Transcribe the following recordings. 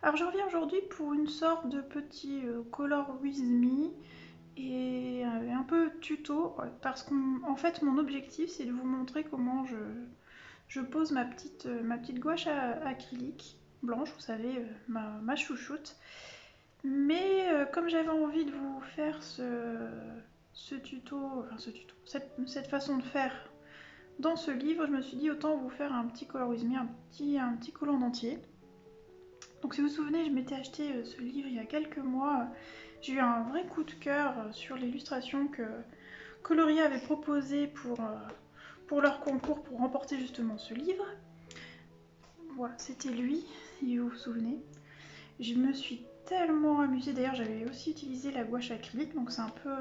Alors je reviens aujourd'hui pour une sorte de petit Color With Me et un peu tuto parce qu'en fait mon objectif c'est de vous montrer comment je pose ma petite gouache acrylique blanche, vous savez, ma chouchoute. Mais comme j'avais envie de vous faire ce tuto, cette façon de faire dans ce livre, je me suis dit autant vous faire un petit Color With Me, un petit collant entier. Donc si vous vous souvenez, je m'étais acheté ce livre il y a quelques mois. J'ai eu un vrai coup de cœur sur l'illustration que Coloria avait proposé pour leur concours pour remporter justement ce livre. Voilà, c'était lui, si vous vous souvenez. Je me suis tellement amusée. D'ailleurs, j'avais aussi utilisé la gouache acrylique, donc c'est un peu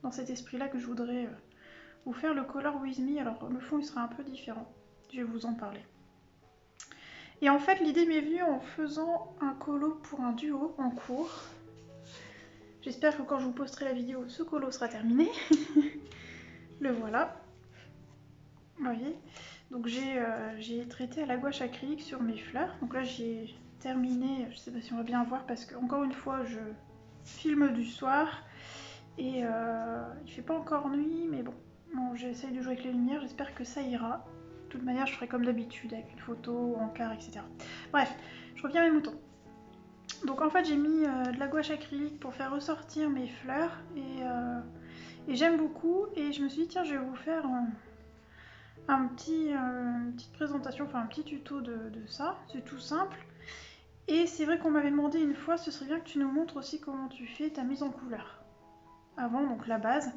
dans cet esprit-là que je voudrais vous faire le Color With Me. Alors le fond il sera un peu différent, je vais vous en parler. Et en fait, l'idée m'est venue en faisant un colo pour un duo en cours. J'espère que quand je vous posterai la vidéo, ce colo sera terminé. Le voilà. Vous voyez. Donc j'ai traité à la gouache acrylique sur mes fleurs. Donc là j'ai terminé, je sais pas si on va bien voir parce que encore une fois je filme du soir et il fait pas encore nuit, mais bon j'essaye de jouer avec les lumières, j'espère que ça ira. De toute manière je ferai comme d'habitude avec une photo, encart, etc. Bref, je reviens à mes moutons. Donc en fait j'ai mis de la gouache acrylique pour faire ressortir mes fleurs et j'aime beaucoup et je me suis dit tiens je vais vous faire une petite présentation, enfin un petit tuto de ça, c'est tout simple. Et c'est vrai qu'on m'avait demandé une fois, ce serait bien que tu nous montres aussi comment tu fais ta mise en couleur. Avant, donc la base.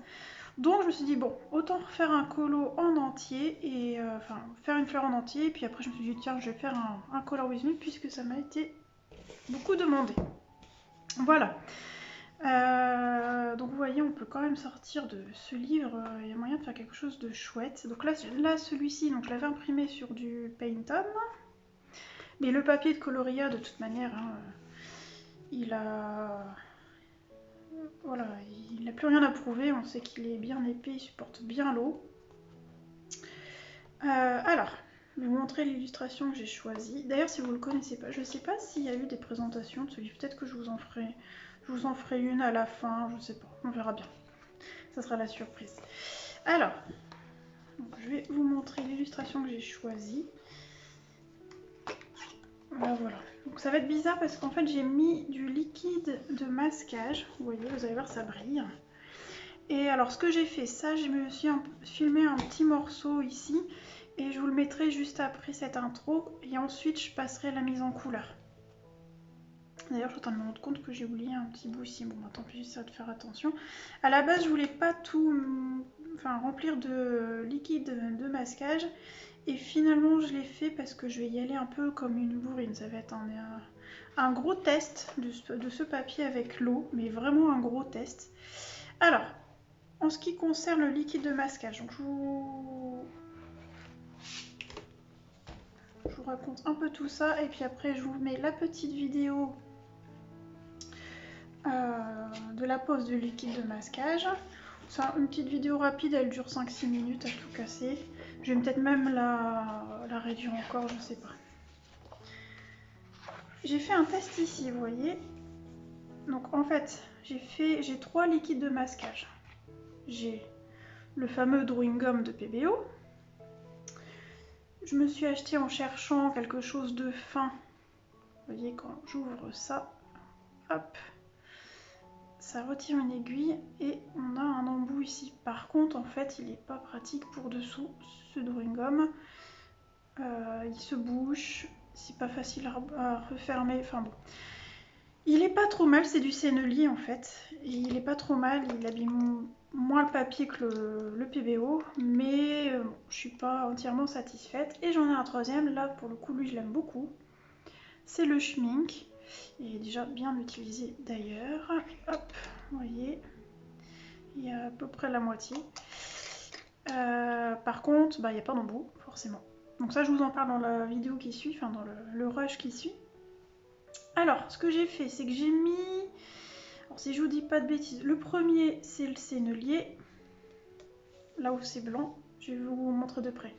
Donc je me suis dit, bon, autant refaire un colo en entier, et enfin faire une fleur en entier, et puis après je me suis dit, tiens, je vais faire un Color With Me, puisque ça m'a été beaucoup demandé. Voilà. Donc vous voyez, on peut quand même sortir de ce livre, il y a moyen de faire quelque chose de chouette. Donc là celui-ci, donc je l'avais imprimé sur du Paintom, mais le papier de Coloria de toute manière, hein, il a... Voilà, il n'a plus rien à prouver, on sait qu'il est bien épais, il supporte bien l'eau. Alors, je vais vous montrer l'illustration que j'ai choisie. D'ailleurs, si vous ne le connaissez pas, je ne sais pas s'il y a eu des présentations de ce livre, peut-être que je vous en ferai une à la fin, je ne sais pas, on verra bien. Ça sera la surprise. Alors, donc, je vais vous montrer l'illustration que j'ai choisie. Voilà. Donc ça va être bizarre parce qu'en fait j'ai mis du liquide de masquage. Vous voyez, vous allez voir, ça brille. Et alors ce que j'ai fait, ça je me suis filmé un petit morceau ici et je vous le mettrai juste après cette intro et ensuite je passerai la mise en couleur. D'ailleurs je suis en train de me rendre compte que j'ai oublié un petit bout ici, bon bah, tant pis, ça va de faire attention. À la base je voulais pas tout remplir de liquide de masquage et finalement je l'ai fait parce que je vais y aller un peu comme une bourrine. Ça va être un gros test de ce papier avec l'eau, mais vraiment un gros test. Alors, en ce qui concerne le liquide de masquage, donc je vous raconte un peu tout ça et puis après je vous mets la petite vidéo de la pose du liquide de masquage. C'est une petite vidéo rapide, elle dure 5-6 minutes à tout casser. Je vais peut-être même la réduire encore, je sais pas. J'ai fait un test ici, vous voyez. Donc en fait, j'ai 3 liquides de masquage. J'ai le fameux Drawing Gum de PBO. Je me suis acheté en cherchant quelque chose de fin. Vous voyez, quand j'ouvre ça, hop, ça retire une aiguille et on a un embout ici. Par contre, en fait, il n'est pas pratique pour dessous, ce Drawing Gum. Il se bouche, c'est pas facile à refermer, enfin bon. Il est pas trop mal, c'est du sennelier en fait. Et il est pas trop mal, il abîme moins le papier que le PBO, mais je suis pas entièrement satisfaite. Et j'en ai un troisième, là pour le coup lui je l'aime beaucoup. C'est le Schmink. Il est déjà bien utilisé d'ailleurs. Hop, vous voyez, il y a à peu près la moitié. Par contre, bah, il n'y a pas d'embout, forcément. Donc ça je vous en parle dans la vidéo qui suit, enfin dans le rush qui suit. Alors, ce que j'ai fait, c'est que j'ai mis... Alors, si je vous dis pas de bêtises, le premier, c'est le sennelier. Là où c'est blanc, je vais vous montrer de près.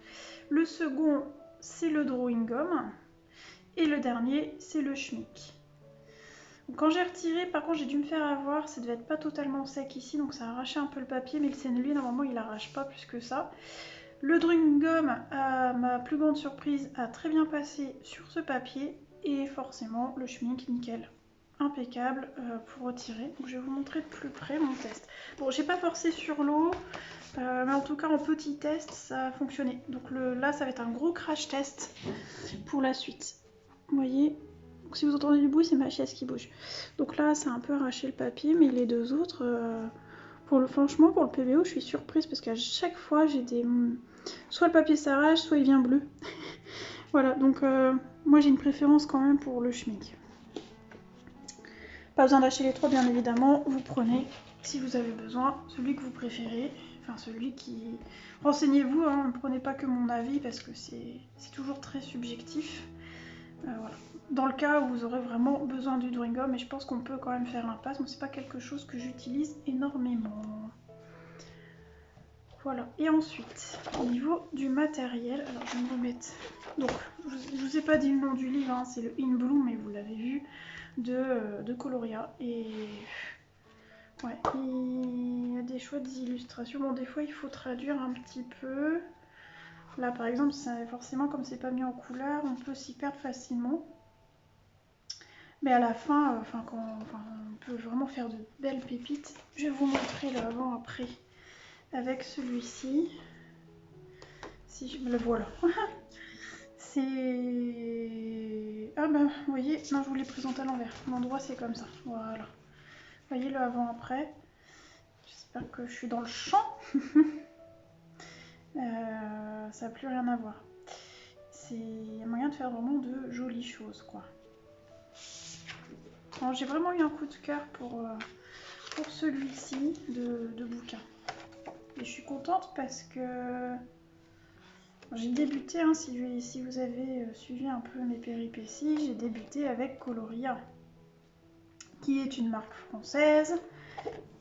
Le second, c'est le Drawing Gum. Et le dernier, c'est le Schmink. Donc, quand j'ai retiré, par contre j'ai dû me faire avoir, ça devait être pas totalement sec ici, donc ça a arraché un peu le papier, mais le sennelier normalement il arrache pas plus que ça. Le drawing gum, à ma plus grande surprise, a très bien passé sur ce papier, et forcément le schmink nickel. Impeccable pour retirer. Donc je vais vous montrer de plus près mon test. Bon, j'ai pas forcé sur l'eau, mais en tout cas en petit test ça a fonctionné. Donc là ça va être un gros crash test pour la suite. Vous voyez, donc si vous entendez du bruit, c'est ma chaise qui bouge. Donc là ça a un peu arraché le papier, mais les deux autres, franchement pour le PBO je suis surprise parce qu'à chaque fois j'ai des... soit le papier s'arrache, soit il vient bleu. Voilà, donc moi j'ai une préférence quand même pour le schmink. Pas besoin d'acheter les trois, bien évidemment. Vous prenez, si vous avez besoin, celui que vous préférez. Enfin, celui qui... Renseignez-vous, hein, ne prenez pas que mon avis parce que c'est toujours très subjectif. Voilà. Dans le cas où vous aurez vraiment besoin du drawing gum, et je pense qu'on peut quand même faire l'impasse, mais c'est pas quelque chose que j'utilise énormément. Voilà. Et ensuite, au niveau du matériel, alors je vais me remettre... Donc, je vous ai pas dit le nom du livre, hein, c'est le In Bloom, mais vous l'avez vu, de Coloria. Et ouais, il y a des chouettes illustrations. Bon, des fois il faut traduire un petit peu. Là par exemple, forcément comme c'est pas mis en couleur, on peut s'y perdre facilement. Mais à la fin, on peut vraiment faire de belles pépites. Je vais vous montrer le avant-après avec celui-ci. Si je me le voilà. C'est... Ah bah, vous voyez, non, je vous l'ai présenté à l'envers. L'endroit, c'est comme ça. Voilà. Vous voyez le avant-après. J'espère que je suis dans le champ. Ça n'a plus rien à voir. Il y a moyen de faire vraiment de jolies choses, quoi. J'ai vraiment eu un coup de cœur pour celui-ci de bouquin. Et je suis contente parce que j'ai débuté, hein, si vous avez suivi un peu mes péripéties, j'ai débuté avec Coloria, qui est une marque française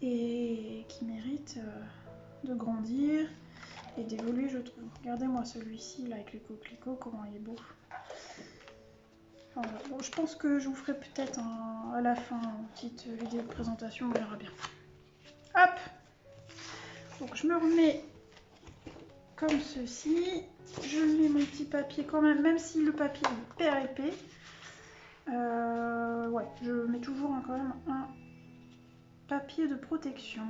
et qui mérite de grandir et d'évoluer, je trouve. Regardez-moi celui-ci là avec les coquelicots, comment il est beau. Voilà. Bon, je pense que je vous ferai peut-être à la fin une petite vidéo de présentation, on verra bien. Hop! Donc je me remets comme ceci. Je mets mon petit papier quand même, même si le papier est hyper épais. Ouais, je mets toujours quand même un papier de protection.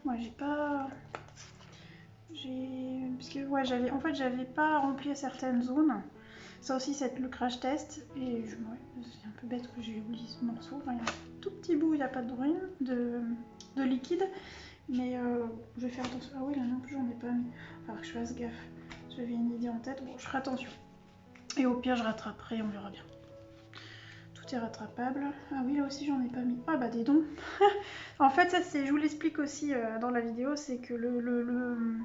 Ouais, j'ai pas... Parce que ouais, j'avais pas rempli certaines zones. Ça aussi, c'est le crash test. Et ouais, c'est un peu bête que j'ai oublié ce morceau. Enfin, il y a un tout petit bout, il n'y a pas de drain, de liquide. Mais je vais faire attention. Ah oui, là non plus, j'en ai pas mis. Alors que je fasse gaffe. J'avais une idée en tête. Bon, je ferai attention. Et au pire, je rattraperai, on verra bien. Tout est rattrapable. Ah oui, là aussi, j'en ai pas mis. Ah bah, dis donc. En fait, ça, je vous l'explique aussi dans la vidéo, c'est que le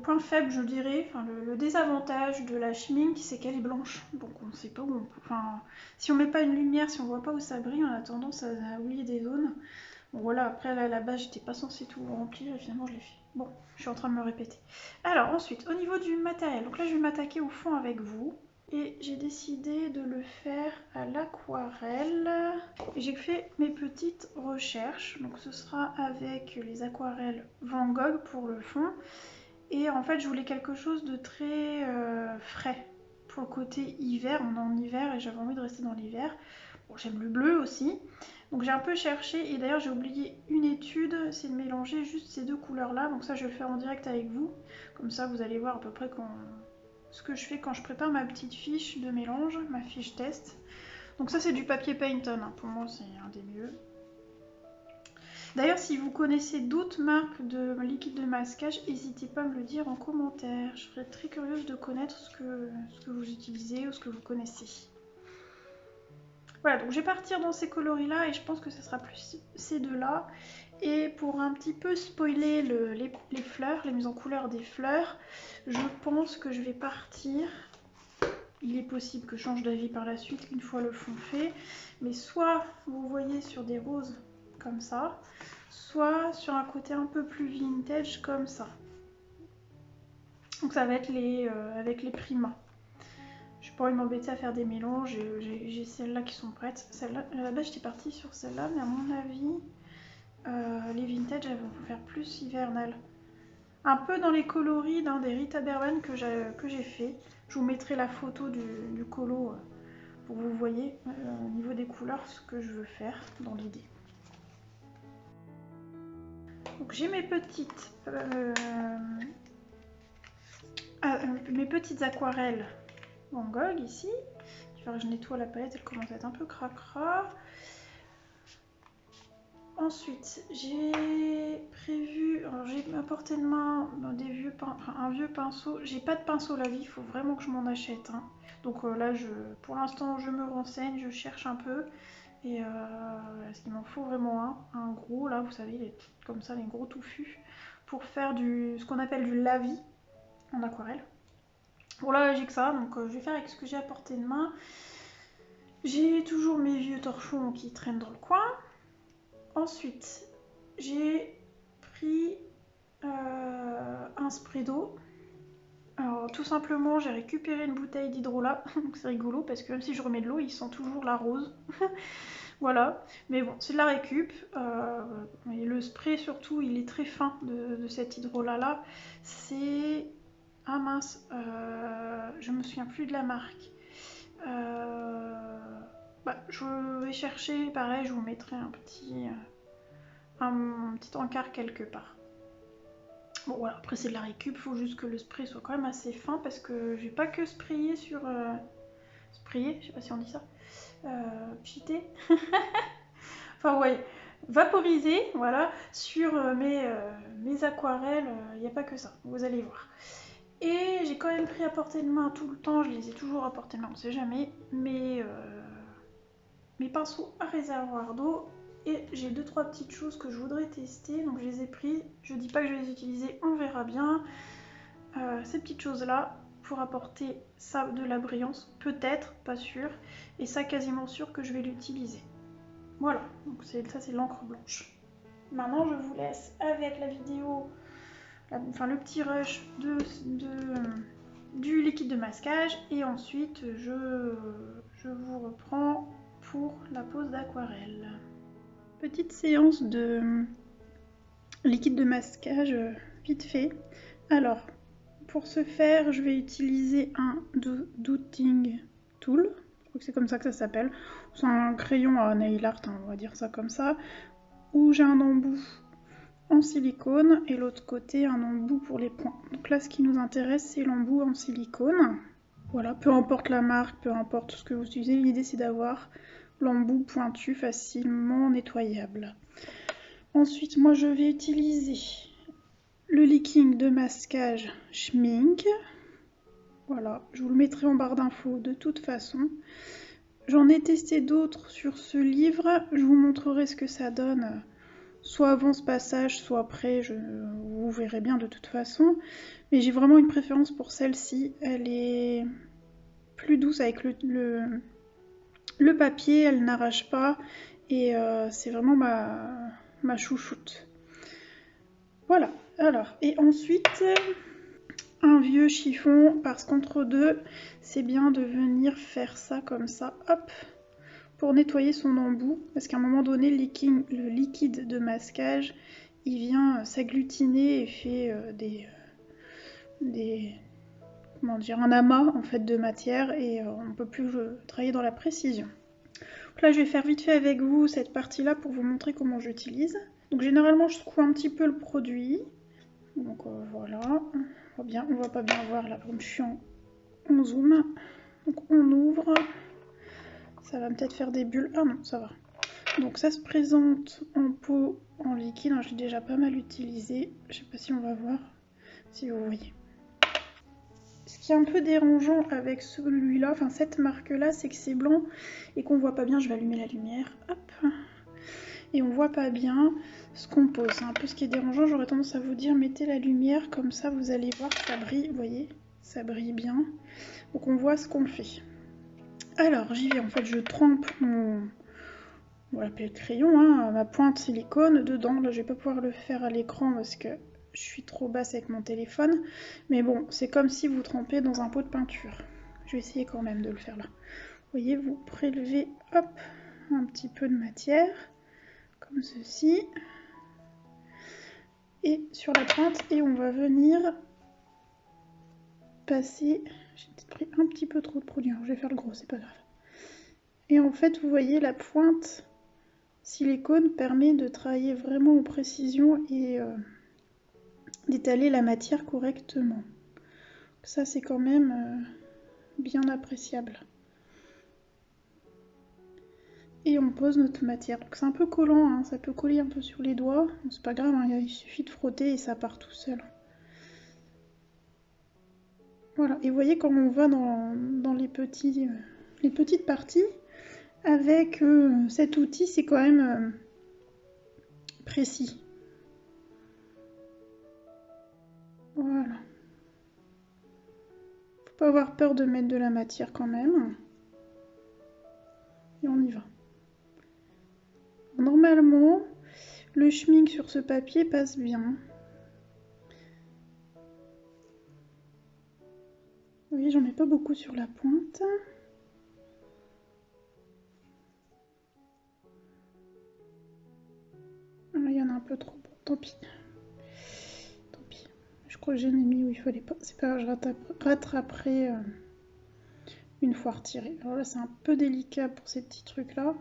point faible, je dirais, enfin le désavantage de la schmink, c'est qu'elle est blanche. Donc on ne sait pas où on peut... Enfin, si on met pas une lumière, si on voit pas où ça brille, on a tendance à oublier des zones. Bon voilà, après là, à la base, j'étais pas censée tout remplir et finalement je l'ai fait. Bon, je suis en train de me répéter. Alors ensuite, au niveau du matériel, donc là je vais m'attaquer au fond avec vous. Et j'ai décidé de le faire à l'aquarelle. J'ai fait mes petites recherches. Donc ce sera avec les aquarelles Van Gogh pour le fond. Et en fait, je voulais quelque chose de très frais pour le côté hiver. On est en hiver et j'avais envie de rester dans l'hiver. Bon, j'aime le bleu aussi. Donc j'ai un peu cherché et d'ailleurs j'ai oublié une étude, c'est de mélanger juste ces deux couleurs-là. Donc ça, je vais le faire en direct avec vous. Comme ça, vous allez voir à peu près ce que je fais quand je prépare ma petite fiche de mélange, ma fiche test. Donc ça, c'est du papier Payton. Hein. Pour moi, c'est un des mieux. D'ailleurs, si vous connaissez d'autres marques de liquide de masquage, n'hésitez pas à me le dire en commentaire. Je serais très curieuse de connaître ce que vous utilisez ou ce que vous connaissez. Voilà, donc je vais partir dans ces coloris-là et je pense que ce sera plus ces deux-là. Et pour un petit peu spoiler les fleurs, les mises en couleur des fleurs, je pense que je vais partir... Il est possible que je change d'avis par la suite une fois le fond fait. Mais soit vous voyez sur des roses comme ça, soit sur un côté un peu plus vintage comme ça. Donc ça va être avec les primas. Je n'ai pas envie de m'embêter à faire des mélanges. J'ai celles-là qui sont prêtes. Celle-là, à la base j'étais partie sur celle-là, mais à mon avis, les vintage elles vont faire plus hivernal. Un peu dans les coloris des Rita Berben que j'ai fait. Je vous mettrai la photo du colo pour que vous voyez au niveau des couleurs ce que je veux faire dans l'idée. Donc j'ai mes petites aquarelles Van Gogh ici. Il va falloir que je nettoie la palette, elle commence à être un peu cracra. Ensuite, j'ai prévu, j'ai à portée de main un vieux pinceau. J'ai pas de pinceau la vie, il faut vraiment que je m'en achète. Hein. Donc là, pour l'instant, je me renseigne, je cherche un peu. Et est-ce qu'il m'en faut vraiment un gros, là, vous savez, comme ça, les gros touffus, pour faire ce qu'on appelle du lavis en aquarelle. Bon là, j'ai que ça, donc je vais faire avec ce que j'ai à portée de main. J'ai toujours mes vieux torchons qui traînent dans le coin. Ensuite, j'ai pris un spray d'eau. Alors tout simplement, j'ai récupéré une bouteille d'hydrolat, donc c'est rigolo parce que même si je remets de l'eau, il sent toujours la rose. Voilà, mais bon, c'est de la récup. Et le spray surtout, il est très fin de cet hydrolat là. C'est... Ah mince, je me souviens plus de la marque. Je vais chercher, pareil, je vous mettrai un petit encart quelque part. Bon voilà, après c'est de la récup, il faut juste que le spray soit quand même assez fin parce que je vais pas que sprayer sur... sprayer, je sais pas si on dit ça. Cheater. Enfin ouais, vaporiser, voilà, sur mes aquarelles, il n'y a pas que ça, vous allez voir. Et j'ai quand même pris à portée de main tout le temps, je les ai toujours à portée de main, on sait jamais, mes pinceaux à réservoir d'eau. Et j'ai 2-3 petites choses que je voudrais tester, donc je les ai pris. Je dis pas que je vais les utiliser, on verra bien. Ces petites choses là, pour apporter ça de la brillance, peut-être, pas sûr. Et ça quasiment sûr que je vais l'utiliser. Voilà, donc ça c'est l'encre blanche. Maintenant je vous laisse avec la vidéo, le petit rush du liquide de masquage. Et ensuite je vous reprends pour la pose d'aquarelle. Petite séance de liquide de masquage vite fait. Alors, pour ce faire, je vais utiliser un Dotting Tool. Je crois que c'est comme ça que ça s'appelle. C'est un crayon à nail art, hein, on va dire ça comme ça. Où j'ai un embout en silicone et l'autre côté un embout pour les points. Donc là, ce qui nous intéresse, c'est l'embout en silicone. Voilà, peu importe la marque, peu importe ce que vous utilisez, l'idée c'est d'avoir l'embout pointu facilement nettoyable. Ensuite, moi je vais utiliser le liquide de masquage Schmink. Voilà, je vous le mettrai en barre d'infos de toute façon. J'en ai testé d'autres sur ce livre, je vous montrerai ce que ça donne, soit avant ce passage, soit après, vous verrez bien de toute façon. Mais j'ai vraiment une préférence pour celle-ci, elle est plus douce avec le papier, elle n'arrache pas, et c'est vraiment ma chouchoute. Voilà, alors, et ensuite, un vieux chiffon, parce qu'entre deux, c'est bien de venir faire ça comme ça, hop, pour nettoyer son embout, parce qu'à un moment donné, le liquide de masquage, il vient s'agglutiner et fait comment dire, un amas en fait de matière, et on ne peut plus travailler dans la précision. Donc là, je vais faire vite fait avec vous cette partie-là pour vous montrer comment j'utilise. Donc généralement, je secoue un petit peu le produit. Donc voilà, on va pas bien voir là comme je suis en zoom. Donc on ouvre, ça va peut-être faire des bulles. Ah non, ça va. Donc ça se présente en pot en liquide, je l'ai déjà pas mal utilisé. Je sais pas si on va voir, si vous voyez. Ce qui est un peu dérangeant avec celui-là, enfin cette marque-là, c'est que c'est blanc et qu'on voit pas bien. Je vais allumer la lumière, hop. Et on voit pas bien ce qu'on pose. C'est un peu ce qui est dérangeant. J'aurais tendance à vous dire, mettez la lumière, comme ça vous allez voir, ça brille, vous voyez, ça brille bien. Donc on voit ce qu'on fait. Alors j'y vais, en fait je trempe mon, on va l'appeler le crayon, hein, ma pointe silicone dedans. Là je vais pas pouvoir le faire à l'écran parce que je suis trop basse avec mon téléphone. Mais bon, c'est comme si vous trempez dans un pot de peinture. Je vais essayer quand même de le faire là. Vous voyez, vous prélevez, hop, un petit peu de matière, comme ceci. Et sur la pointe, et on va venir passer... J'ai peut-être pris un petit peu trop de produit, alors je vais faire le gros, c'est pas grave. Et en fait, vous voyez, la pointe silicone permet de travailler vraiment en précision et d'étaler la matière correctement. Ça, c'est quand même bien appréciable. Et on pose notre matière. Donc c'est un peu collant, hein, ça peut coller un peu sur les doigts. Bon, c'est pas grave, hein, il suffit de frotter et ça part tout seul. Voilà, et vous voyez quand on va dans les petites parties, avec cet outil, c'est quand même précis. Voilà. Faut pas avoir peur de mettre de la matière quand même. Et on y va. Normalement, le schmink sur ce papier passe bien. Vous voyez, j'en ai pas beaucoup sur la pointe. Là, il y en a un peu trop. Bon, tant pis. Tant pis. Je crois que j'en ai mis où il fallait pas. C'est pas grave, je rattraperai une fois retiré. Alors là, c'est un peu délicat pour ces petits trucs-là.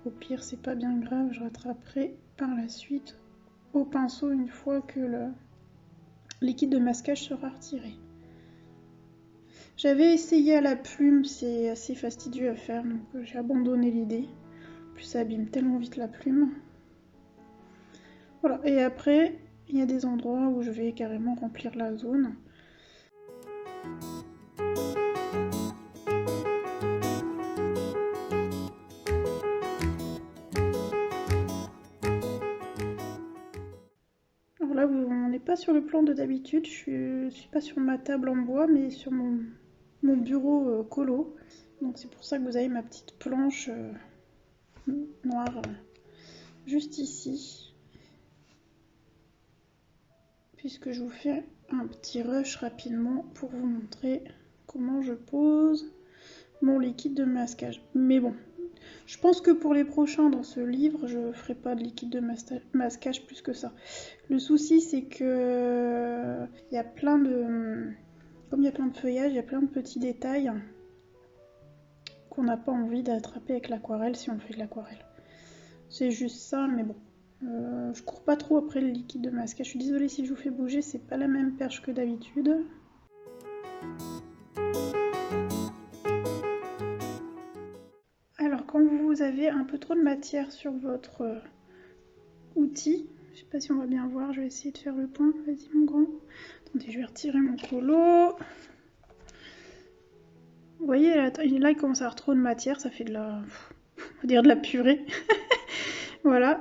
Au pire, c'est pas bien grave, je rattraperai par la suite au pinceau une fois que le liquide de masquage sera retiré. J'avais essayé à la plume, c'est assez fastidieux à faire, donc j'ai abandonné l'idée. En plus, ça abîme tellement vite la plume. Voilà, et après, il y a des endroits où je vais carrément remplir la zone. Alors là, on n'est pas sur le plan de d'habitude, je suis pas sur ma table en bois, mais sur mon bureau colo. Donc c'est pour ça que vous avez ma petite planche noire juste ici. Puisque je vous fais un petit rush rapidement pour vous montrer comment je pose mon liquide de masquage. Mais bon, je pense que pour les prochains dans ce livre, je ne ferai pas de liquide de masquage plus que ça. Le souci, c'est que il y a plein de... Comme il y a plein de feuillages, il y a plein de petits détails qu'on n'a pas envie d'attraper avec l'aquarelle si on fait de l'aquarelle. C'est juste ça, mais bon. Je cours pas trop après le liquide de masquage. Je suis désolée si je vous fais bouger, c'est pas la même perche que d'habitude. Alors quand vous avez un peu trop de matière sur votre outil, je sais pas si on va bien voir, je vais essayer de faire le point. Vas-y mon grand. Attendez, je vais retirer mon colo. Vous voyez, là il commence à avoir trop de matière, ça fait de la... on va dire de la purée. Voilà.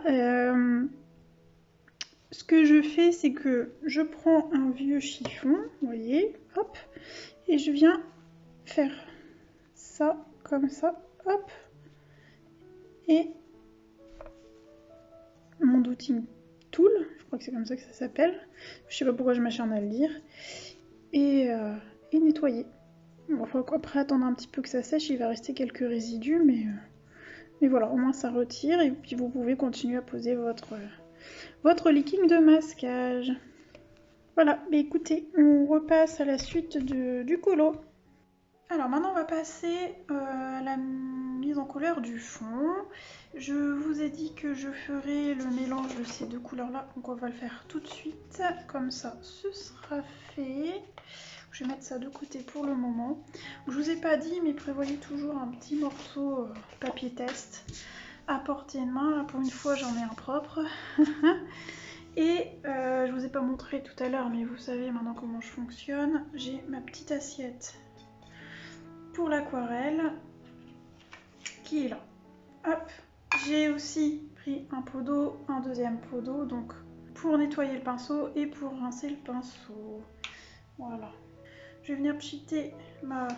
Ce que je fais, c'est que je prends un vieux chiffon, vous voyez, hop, et je viens faire ça, comme ça, hop, et mon douting tool, je crois que c'est comme ça que ça s'appelle, je sais pas pourquoi je m'acharne à le dire, et nettoyer. Bon, faut après attendre un petit peu que ça sèche, il va rester quelques résidus, mais voilà, au moins ça retire, et puis vous pouvez continuer à poser votre liquide de masquage. Voilà, mais écoutez, on repasse à la suite du colo. Alors maintenant on va passer à la mise en couleur du fond. Je vous ai dit que je ferai le mélange de ces deux couleurs là, donc on va le faire tout de suite, comme ça ce sera fait. Je vais mettre ça de côté pour le moment. Je vous ai pas dit, mais prévoyez toujours un petit morceau papier test à portée de main. Là pour une fois j'en ai un propre. Et je vous ai pas montré tout à l'heure, mais vous savez maintenant comment je fonctionne. J'ai ma petite assiette pour l'aquarelle qui est là. Hop, j'ai aussi pris un pot d'eau, un deuxième pot d'eau, donc pour nettoyer le pinceau et pour rincer le pinceau. Voilà. Je vais venir pchiter ma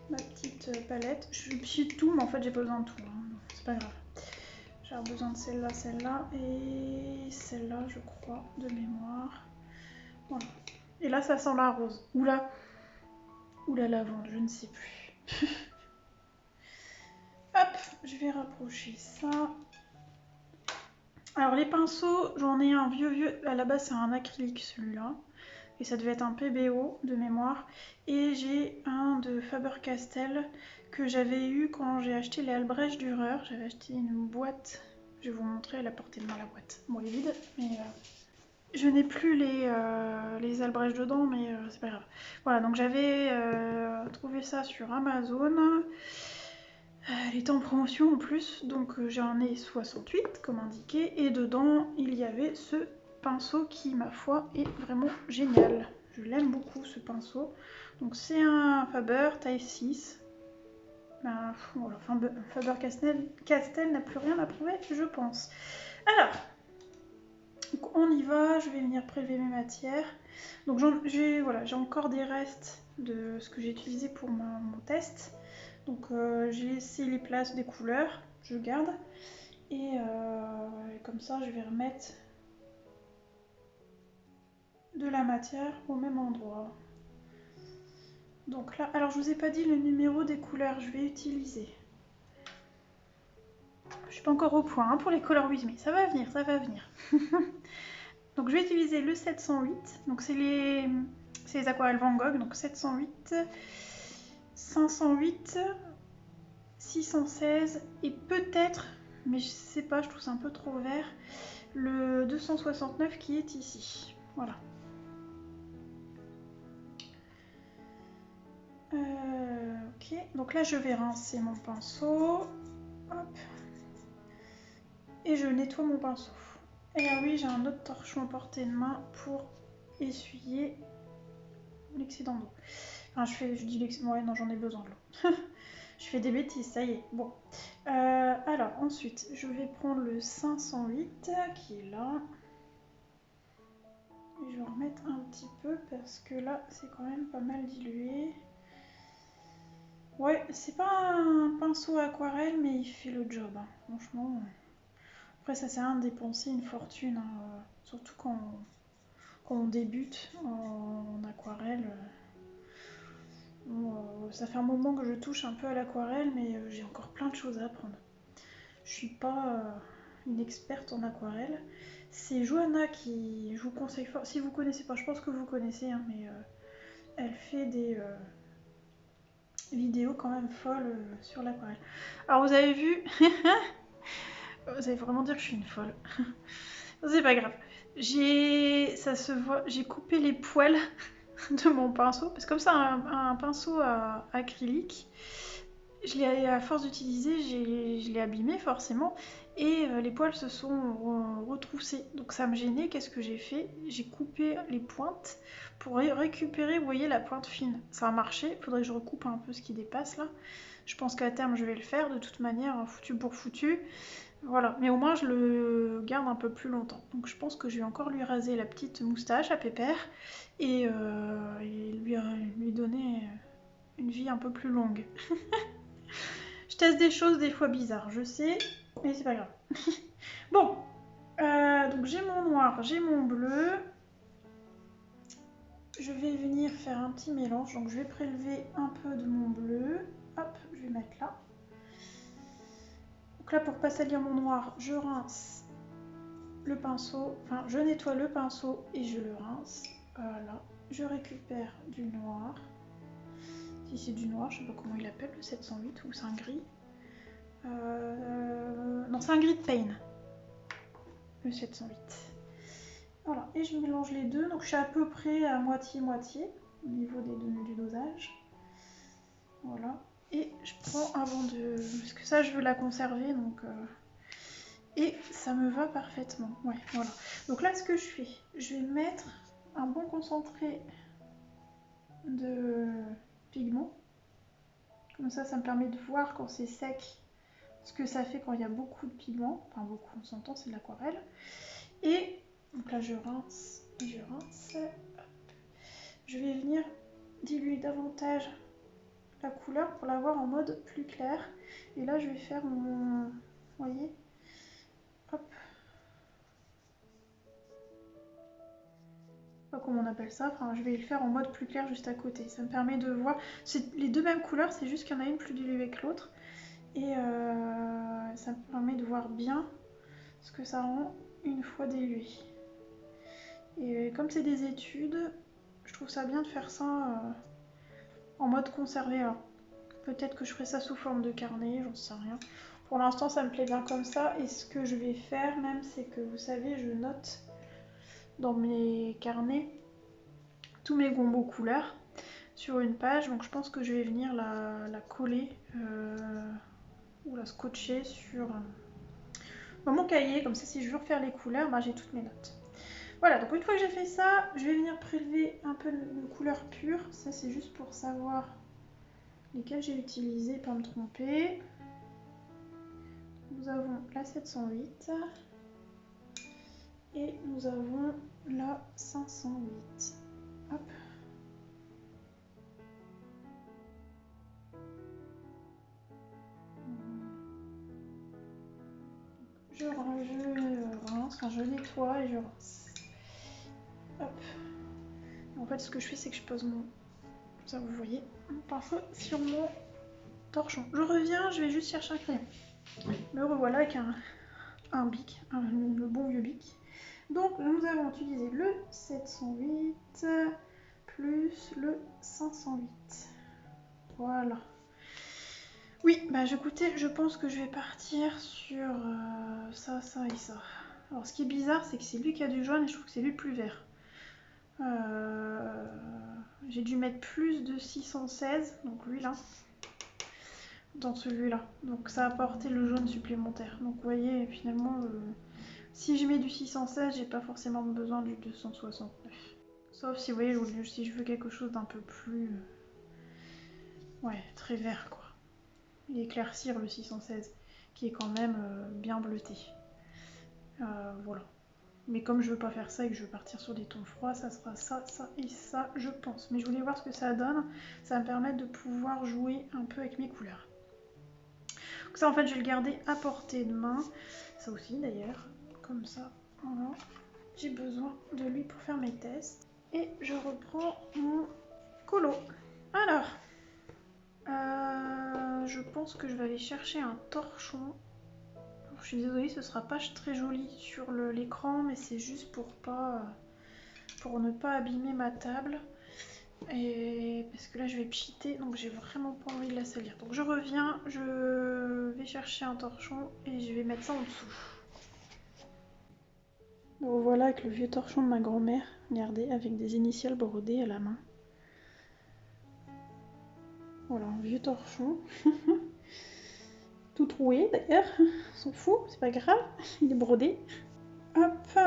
petite palette. Je pchite tout, mais en fait j'ai pas besoin de tout, hein. C'est pas grave. J'ai besoin de celle-là et celle-là, je crois, de mémoire. Voilà. Et là, ça sent la rose. Oula, ou la lavande, je ne sais plus. Hop, je vais rapprocher ça. Alors les pinceaux, j'en ai un vieux, à la base c'est un acrylique celui-là. Et ça devait être un PBO de mémoire. Et j'ai un de Faber-Castell que j'avais eu quand j'ai acheté les Albrecht Dürer. J'avais acheté une boîte, je vais vous montrer à la portée de main la boîte. Bon, elle est vide, mais je n'ai plus les Albrecht dedans, mais c'est pas grave. Voilà, donc j'avais trouvé ça sur Amazon. Elle était en promotion en plus, donc j'en ai 68 comme indiqué, et dedans il y avait ce pinceau qui, ma foi, est vraiment génial. Je l'aime beaucoup ce pinceau. Donc c'est un Faber taille 6. Ben, voilà, Faber-Castell n'a plus rien à prouver, je pense. Alors, donc on y va, je vais venir prélever mes matières. Donc j'ai encore des restes de ce que j'ai utilisé pour mon test. Donc j'ai laissé les places des couleurs, je garde. Et comme ça, je vais remettre de la matière au même endroit. Donc là, alors je vous ai pas dit le numéro des couleurs que je vais utiliser. Je suis pas encore au point hein, pour les Color With Me, ça va venir, ça va venir. Donc je vais utiliser le 708, donc c'est les aquarelles Van Gogh, donc 708, 508, 616 et peut-être, mais je sais pas, je trouve ça un peu trop vert, le 269 qui est ici. Voilà. Ok, donc là je vais rincer mon pinceau. Hop. Et je nettoie mon pinceau. Et ah oui, j'ai un autre torchon à portée de main pour essuyer l'excédent d'eau. Enfin, je dis l'excédent, ouais, non, j'en ai besoin de l'eau. Je fais des bêtises, ça y est. Bon. Alors, ensuite, je vais prendre le 508 qui est là. Et je vais en remettre un petit peu parce que là, c'est quand même pas mal dilué. Ouais, c'est pas un pinceau aquarelle, mais il fait le job, hein. Franchement. Après, ça sert à rien de dépenser une fortune, hein, surtout quand on débute en aquarelle. Bon, ça fait un moment que je touche un peu à l'aquarelle, mais j'ai encore plein de choses à apprendre. Je suis pas une experte en aquarelle. C'est Johanna qui, je vous conseille fort, si vous connaissez pas, je pense que vous connaissez, hein, mais elle fait des vidéos quand même folles sur l'aquarelle. Alors vous avez vu, vous allez vraiment dire que je suis une folle. C'est pas grave. Ça se voit, j'ai coupé les poils de mon pinceau, parce que comme ça, un pinceau acrylique, à force d'utiliser, je l'ai abîmé forcément, et les poils se sont retroussés. Donc ça me gênait, qu'est-ce que j'ai fait? J'ai coupé les pointes pour récupérer, vous voyez, la pointe fine. Ça a marché, il faudrait que je recoupe un peu ce qui dépasse là. Je pense qu'à terme, je vais le faire, de toute manière, foutu pour foutu. Voilà, mais au moins je le garde un peu plus longtemps. Donc je pense que je vais encore lui raser la petite moustache à Pépère et lui donner une vie un peu plus longue. Je teste des choses des fois bizarres, je sais, mais c'est pas grave. Bon, donc j'ai mon noir, j'ai mon bleu. Je vais venir faire un petit mélange, donc je vais prélever un peu de mon bleu. Hop, je vais mettre là. Donc là, pour pas salir mon noir, je rince le pinceau, enfin je nettoie le pinceau et je le rince. Voilà, je récupère du noir. Si c'est du noir, je sais pas comment il appelle, le 708 ou c'est un gris. Non, c'est un gris de Pain, le 708. Voilà, et je mélange les deux, donc je suis à peu près à moitié-moitié au niveau du dosage. Voilà, et je prends avant de... parce que ça je veux la conserver, donc... Et ça me va parfaitement, ouais, voilà. Donc là, ce que je fais, je vais mettre un bon concentré de pigment. Comme ça me permet de voir quand c'est sec ce que ça fait quand il y a beaucoup de pigment. Enfin, beaucoup, on s'entend, c'est de l'aquarelle. Et donc là, je rince et je rince. Je vais venir diluer davantage la couleur pour l'avoir en mode plus clair. Et là, je vais faire mon... Vous voyez? Hop. pas comment on appelle ça, enfin je vais le faire en mode plus clair juste à côté. Ça me permet de voir, c'est les deux mêmes couleurs, c'est juste qu'il y en a une plus diluée que l'autre. Et ça me permet de voir bien ce que ça rend une fois dilué. Et comme c'est des études, je trouve ça bien de faire ça en mode conservé. Alors peut-être que je ferai ça sous forme de carnet, j'en sais rien. Pour l'instant ça me plaît bien comme ça. Et ce que je vais faire même, c'est que vous savez, je note dans mes carnets tous mes gombos couleurs sur une page. Donc je pense que je vais venir la coller ou la scotcher sur dans mon cahier. Comme ça, si je veux refaire les couleurs, j'ai toutes mes notes. Voilà, donc une fois que j'ai fait ça, je vais venir prélever un peu de couleur pure. Ça, c'est juste pour savoir lesquelles j'ai utilisées, pas me tromper. Nous avons la 708 et nous avons la 508. Hop. Je rince, enfin je nettoie et je rince. Hop. Et en fait, ce que je fais, c'est que je pose mon, ça vous voyez, mon pinceau sur mon torchon. Je reviens, je vais juste chercher un crayon. Me revoilà avec un bic, le bon vieux bic. Donc nous avons utilisé le 708 plus le 508. Voilà. Oui, écoutez, je pense que je vais partir sur ça, ça et ça. Alors ce qui est bizarre, c'est que c'est lui qui a du jaune et je trouve que c'est lui le plus vert. J'ai dû mettre plus de 616, donc lui là, dans celui-là. Donc ça a apporté le jaune supplémentaire. Donc vous voyez, finalement, si je mets du 616, j'ai pas forcément besoin du 269. Sauf si vous voyez, si je veux quelque chose d'un peu plus... ouais, très vert quoi. Et éclaircir le 616, qui est quand même bien bleuté. Voilà. Mais comme je veux pas faire ça et que je veux partir sur des tons froids, ça sera ça, ça et ça, je pense. Mais je voulais voir ce que ça donne. Ça va me permettre de pouvoir jouer un peu avec mes couleurs. Donc ça, en fait, je vais le garder à portée de main. Ça aussi, d'ailleurs. Comme ça, voilà. J'ai besoin de lui pour faire mes tests. Et je reprends mon colo. Alors, je pense que je vais aller chercher un torchon. Alors, je suis désolée, ce sera pas très joli sur l'écran, mais c'est juste pour ne pas abîmer ma table. Et parce que là je vais pchiter, donc j'ai vraiment pas envie de la salir. Donc je reviens, je vais chercher un torchon et je vais mettre ça en dessous. Donc voilà, avec le vieux torchon de ma grand-mère, regardez, avec des initiales brodées à la main. Voilà, un vieux torchon. Tout troué d'ailleurs, s'en fout, c'est pas grave, il est brodé. Hop,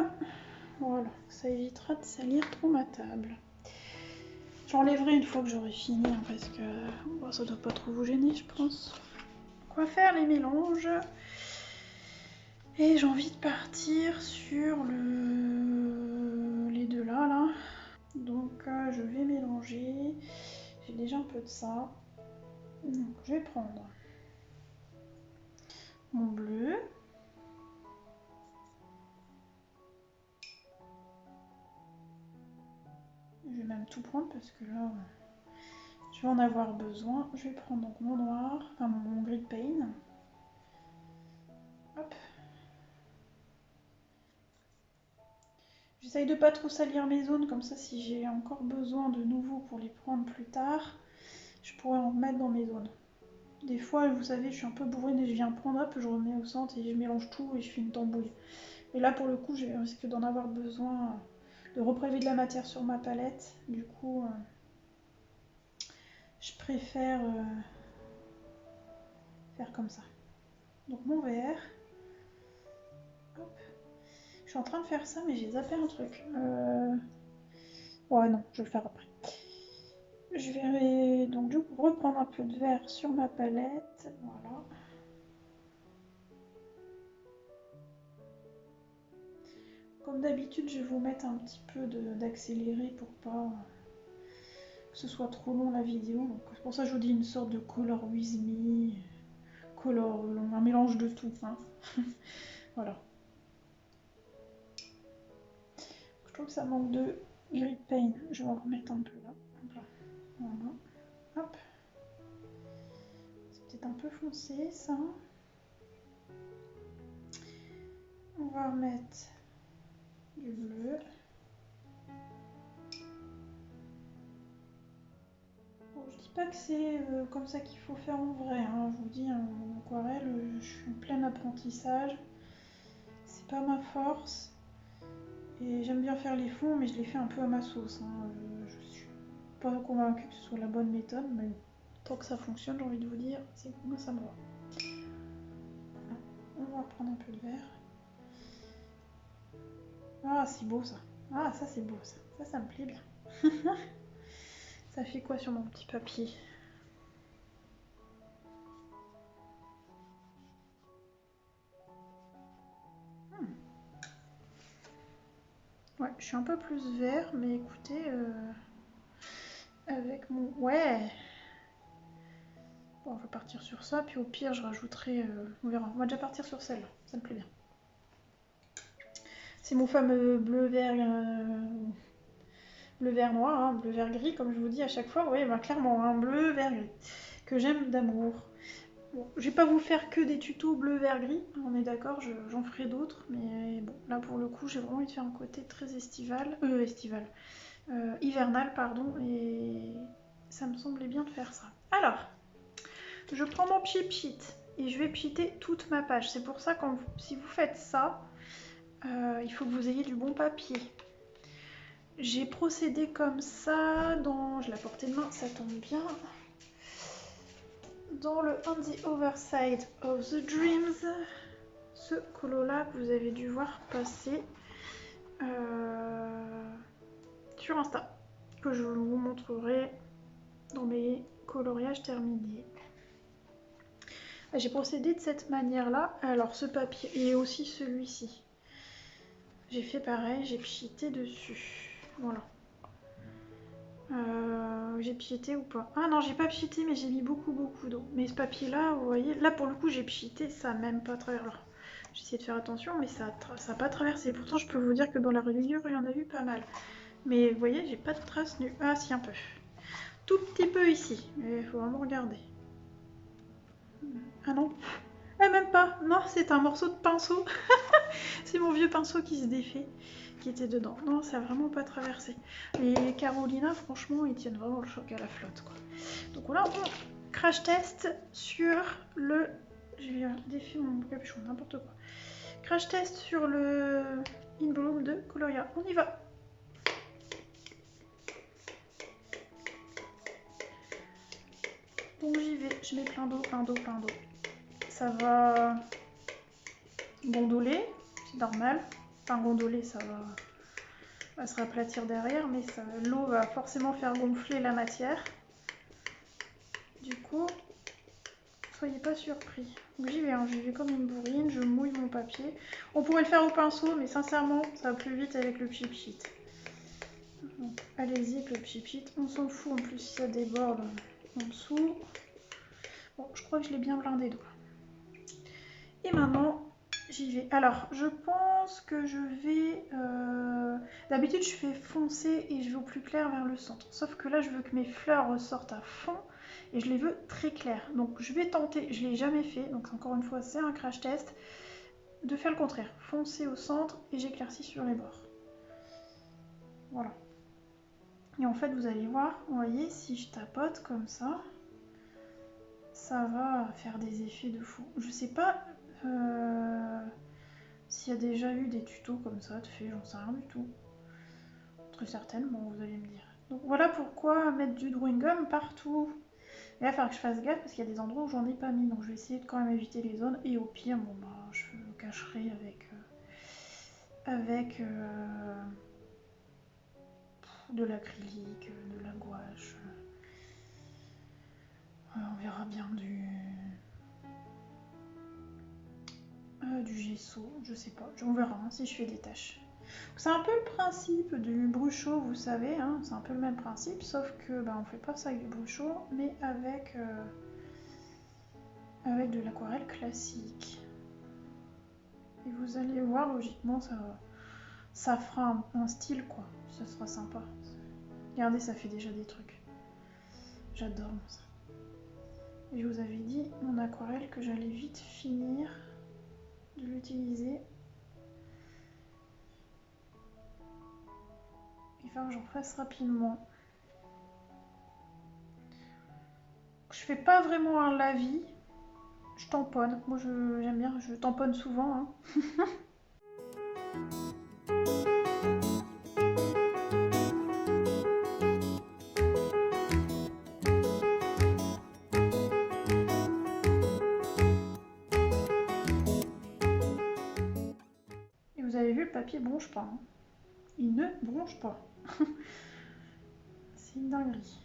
voilà, ça évitera de salir trop ma table. J'enlèverai une fois que j'aurai fini, hein, parce que ça doit pas trop vous gêner, je pense. On va faire les mélanges. Et j'ai envie de partir sur les deux là. Donc je vais mélanger. J'ai déjà un peu de ça. Donc je vais prendre mon bleu. Je vais même tout prendre parce que là, je vais en avoir besoin. Je vais prendre donc mon noir, enfin mon gris de pain. Hop. J'essaye de pas trop salir mes zones, comme ça si j'ai encore besoin de nouveau pour les prendre plus tard, je pourrais en mettre dans mes zones. Des fois, vous savez, je suis un peu bourrine et je viens prendre, hop, je remets au centre et je mélange tout et je fais une tambouille. Et là, pour le coup, je risque d'en avoir besoin, de reprélever de la matière sur ma palette. Du coup, je préfère faire comme ça. Donc mon verre. Hop. Je suis en train de faire ça, mais j'ai zappé un truc. Ouais, non, je vais le faire après. Je vais donc du coup reprendre un peu de vert sur ma palette. Voilà. Comme d'habitude, je vais vous mettre un petit peu d'accéléré pour pas que ce soit trop long la vidéo. C'est pour ça que je vous dis une sorte de color with me, color long, un mélange de tout. Hein. Voilà. Je trouve que ça manque de Grid Paint, je vais en remettre un peu là. Voilà. Hop. C'est peut-être un peu foncé ça. On va remettre du bleu. Bon, je dis pas que c'est comme ça qu'il faut faire en vrai. Hein. Je vous dis, en aquarelle, je suis en plein apprentissage. C'est pas ma force. Et j'aime bien faire les fonds, mais je les fais un peu à ma sauce. Hein. Je suis pas convaincue que ce soit la bonne méthode, mais tant que ça fonctionne, j'ai envie de vous dire, moi ça me va. Voilà. On va reprendre un peu de vert. Ah, c'est beau ça. Ah, ça c'est beau ça. Ça me plaît bien. Ça fait quoi sur mon petit papier? Ouais, je suis un peu plus vert, mais écoutez, avec mon... Ouais. Bon, on va partir sur ça, puis au pire, je rajouterai... on verra. On va déjà partir sur celle-là, ça me plaît bien. C'est mon fameux bleu-vert... bleu-vert-noir, hein, bleu-vert-gris, comme je vous dis à chaque fois. Oui, bah, clairement, un bleu-vert-gris, que j'aime d'amour. Bon, je vais pas vous faire que des tutos bleu-vert-gris, on est d'accord, j'en ferai d'autres, mais bon, là pour le coup, j'ai vraiment envie de faire un côté très hivernal, pardon, et ça me semblait bien de faire ça. Alors, je prends mon cheat sheet et je vais pchiter toute ma page. C'est pour ça que si vous faites ça, il faut que vous ayez du bon papier. J'ai procédé comme ça dans... Je l'ai porté de main, ça tombe bien. Dans le On the Other Side of the Dreams, ce colo-là que vous avez dû voir passer sur Insta, que je vous montrerai dans mes coloriages terminés. J'ai procédé de cette manière-là. Alors ce papier et aussi celui-ci. J'ai fait pareil, j'ai pchité dessus. Voilà. J'ai pchité ou pas? Ah non, j'ai pas pchité, mais j'ai mis beaucoup d'eau. Mais ce papier-là, vous voyez, là pour le coup j'ai pchité, ça n'a même pas traversé. J'ai essayé de faire attention, mais ça n'a pas traversé. Pourtant, je peux vous dire que dans la reliure, il y en a eu pas mal. Mais vous voyez, j'ai pas de traces nues. Ah si, un peu. Tout petit peu ici, mais il faut vraiment regarder. Ah non. Eh, même pas. Non, c'est un morceau de pinceau. C'est mon vieux pinceau qui se défait, qui était dedans. Non, ça a vraiment pas traversé. Les Carolina, franchement, ils tiennent vraiment le choc à la flotte, quoi. Donc voilà, on crash test sur le... J'ai défait mon capuchon, n'importe quoi. Crash test sur le In Bloom de Coloria. On y va. Donc j'y vais, je mets plein d'eau. Ça va gondoler, c'est normal. Enfin gondoler, ça va se raplatir derrière, mais l'eau va forcément faire gonfler la matière. Du coup, soyez pas surpris. Donc j'y vais comme une bourrine, je mouille mon papier. On pourrait le faire au pinceau, mais sincèrement, ça va plus vite avec le cheat sheet. Allez-y avec le cheat sheet, on s'en fout en plus si ça déborde en dessous. Bon, je crois que je l'ai bien blindé d'eau. Et maintenant, j'y vais. Alors, je pense que je vais... D'habitude, je fais foncer et je vais au plus clair vers le centre. Sauf que là, je veux que mes fleurs ressortent à fond et je les veux très claires. Donc, je vais tenter, je ne l'ai jamais fait, donc encore une fois, c'est un crash test, de faire le contraire. Foncer au centre et j'éclaircis sur les bords. Voilà. Et en fait, vous allez voir, vous voyez, si je tapote comme ça va faire des effets de fou. Je sais pas s'il y a déjà eu des tutos comme ça de fait, j'en sais rien du tout. Très certainement, vous allez me dire. Donc voilà pourquoi mettre du drawing gum partout. Et là, il va falloir que je fasse gaffe parce qu'il y a des endroits où j'en ai pas mis. Donc je vais essayer de quand même éviter les zones. Et au pire, bon bah, je le cacherai avec de l'acrylique, de la gouache. On verra bien du gesso, je sais pas. On verra hein, si je fais des tâches. C'est un peu le principe du bruchot, vous savez, hein, c'est un peu le même principe, sauf que bah, on fait pas ça avec du bruchot, mais avec de l'aquarelle classique. Et vous allez voir, logiquement, ça fera un style, quoi. Ça sera sympa. Regardez, ça fait déjà des trucs. J'adore ça. Et je vous avais dit, mon aquarelle, que j'allais vite finir de l'utiliser. Il va que j'en fasse rapidement. Je fais pas vraiment un lavis. Je tamponne. Moi, j'aime bien, je tamponne souvent. Hein. Et vous avez vu, le papier bronche pas. Hein. Il ne bronche pas. C'est une dinguerie.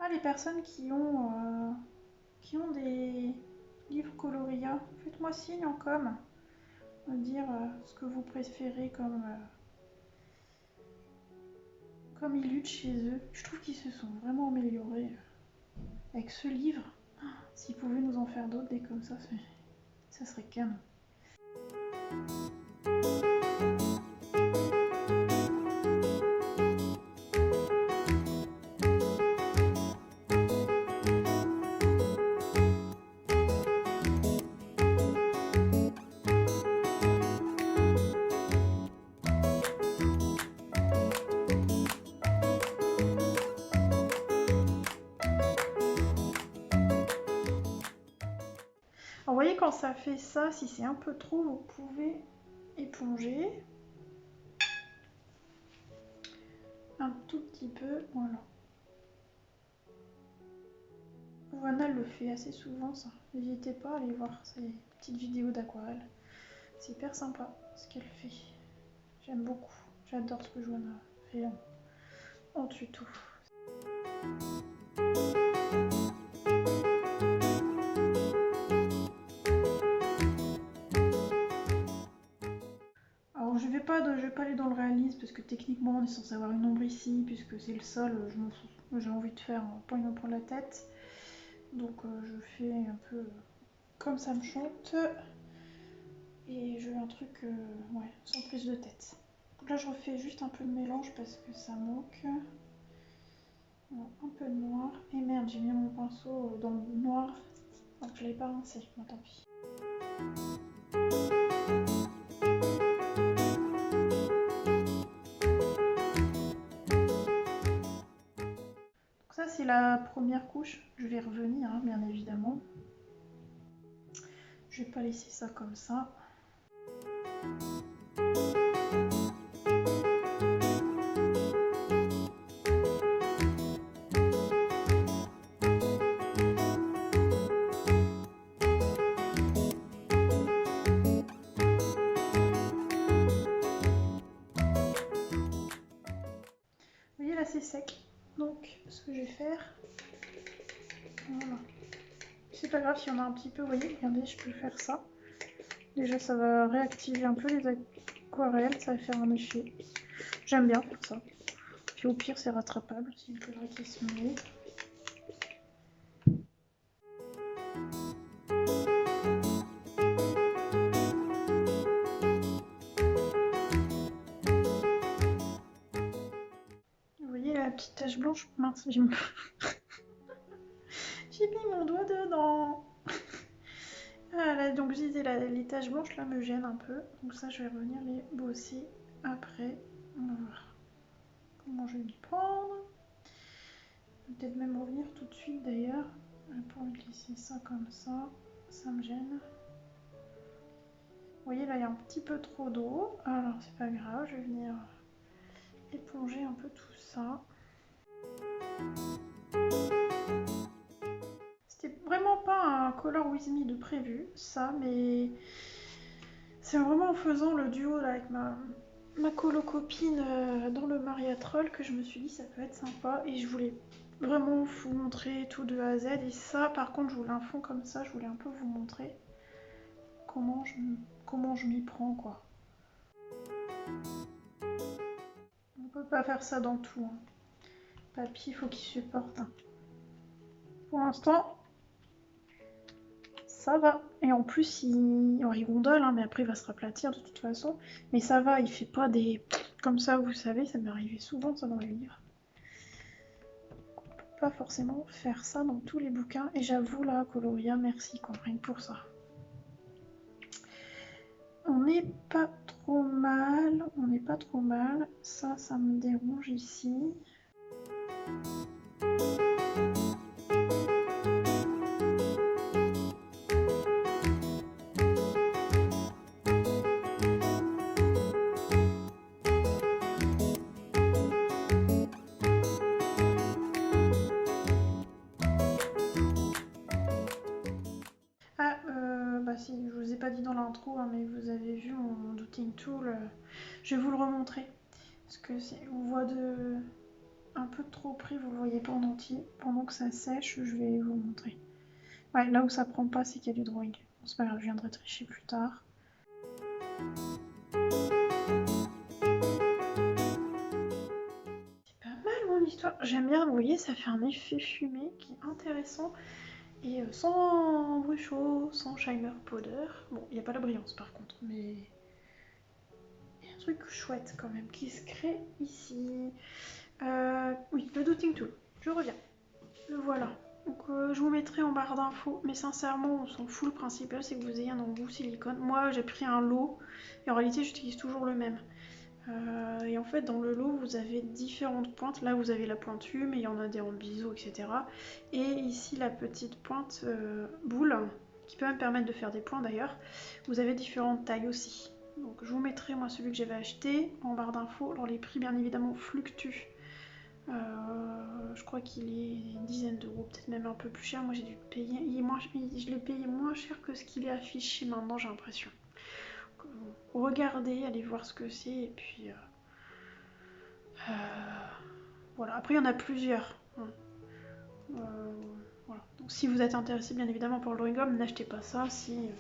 Ah, les personnes qui ont des livres coloria, faites-moi signe en com. Me dire ce que vous préférez comme illudes chez eux. Je trouve qu'ils se sont vraiment améliorés avec ce livre. S'ils pouvaient nous en faire d'autres, des comme ça serait canon. Alors, vous voyez, quand ça fait ça, si c'est un peu trop, vous pouvez éponger. Un tout petit peu, voilà. Joanna le fait assez souvent, ça. N'hésitez pas à aller voir ses petites vidéos d'aquarelle. C'est hyper sympa ce qu'elle fait. J'aime beaucoup. J'adore ce que Joanna fait en tuto. Alors je vais pas aller dans le réalisme parce que techniquement on est censé avoir une ombre ici puisque c'est le sol, je m'en fous. J'ai envie de faire pas me prendre la tête. Donc je fais un peu comme ça me chante. Et je veux un truc ouais, sans prise de tête. Donc là je refais juste un peu de mélange parce que ça manque. Alors, un peu de noir. Et merde, j'ai mis mon pinceau dans le noir. Donc je l'ai pas rincé. Bon, tant pis. Donc ça c'est la première couche. Je vais revenir hein, bien évidemment. Je vais pas laisser ça comme ça. Vous voyez là c'est sec. Donc ce que je vais faire, voilà. C'est pas grave s'il y en a un petit peu, vous voyez, regardez, je peux faire ça. Déjà ça va réactiver un peu les aquarelles, ça va faire un effet. J'aime bien faire ça. Puis au pire c'est rattrapable, s'il faudrait qu'il se met. Vous voyez la petite tache blanche? Mince, j'ai mis mon doigt dedans. Voilà, donc je disais, les taches blanches là me gênent un peu. Donc ça, je vais revenir les bosser après. On va voir comment je vais m'y prendre. Peut-être même revenir tout de suite d'ailleurs. Pour glisser ça comme ça. Ça me gêne. Vous voyez là, il y a un petit peu trop d'eau. Alors c'est pas grave, je vais venir éponger un peu tout ça. C'était vraiment pas un Color With Me de prévu, ça, mais c'est vraiment en faisant le duo là, avec ma colo-copine dans le Mariatrol que je me suis dit ça peut être sympa et je voulais vraiment vous montrer tout de A à Z. Et ça par contre je voulais un fond comme ça, je voulais un peu vous montrer comment je m'y prends quoi. On peut pas faire ça dans tout. Hein. Papier, il faut qu'il supporte. Hein. Pour l'instant, ça va. Et en plus, il gondole, hein, mais après il va se raplatir de toute façon. Mais ça va, il fait pas des... Comme ça, vous savez, ça m'est arrivé souvent ça dans les livres. On peut pas forcément faire ça dans tous les bouquins. Et j'avoue là, Coloria, merci quoi, rien que pour ça. On n'est pas trop mal, on n'est pas trop mal. Ça me dérange ici. Si, je vous ai pas dit dans l'intro, hein, mais vous avez vu mon Douting Tool. Je vais vous le remontrer. Parce que on voit un peu trop près, vous le voyez pas en entier. Pendant que ça sèche, je vais vous montrer. Ouais, là où ça prend pas, c'est qu'il y a du drawing. Bon, c'est pas grave, je viendrai tricher plus tard. C'est pas mal mon histoire. J'aime bien, vous voyez, ça fait un effet fumé qui est intéressant. Et sans bruit chaud, sans shimmer powder. Bon, il n'y a pas la brillance par contre, mais il y a un truc chouette quand même qui se crée ici. Oui, le Douting Tool, je reviens. Le voilà. Donc je vous mettrai en barre d'infos, mais sincèrement on s'en fout, le principal c'est que vous ayez un embout silicone. Moi j'ai pris un lot, et en réalité j'utilise toujours le même. Et en fait dans le lot vous avez différentes pointes. Là vous avez la pointue, mais il y en a des en biseau, etc. Et ici la petite pointe boule, qui peut même permettre de faire des points d'ailleurs. Vous avez différentes tailles aussi. Donc je vous mettrai moi celui que j'avais acheté en barre d'infos. Alors les prix bien évidemment fluctuent. Je crois qu'il est une dizaine d'euros, peut-être même un peu plus cher. Moi j'ai dû le payer, je l'ai payé moins cher que ce qu'il est affiché maintenant, j'ai l'impression. Regardez, allez voir ce que c'est, et puis voilà. Après il y en a plusieurs. Voilà. Donc si vous êtes intéressé bien évidemment pour le drawing gum, n'achetez pas ça si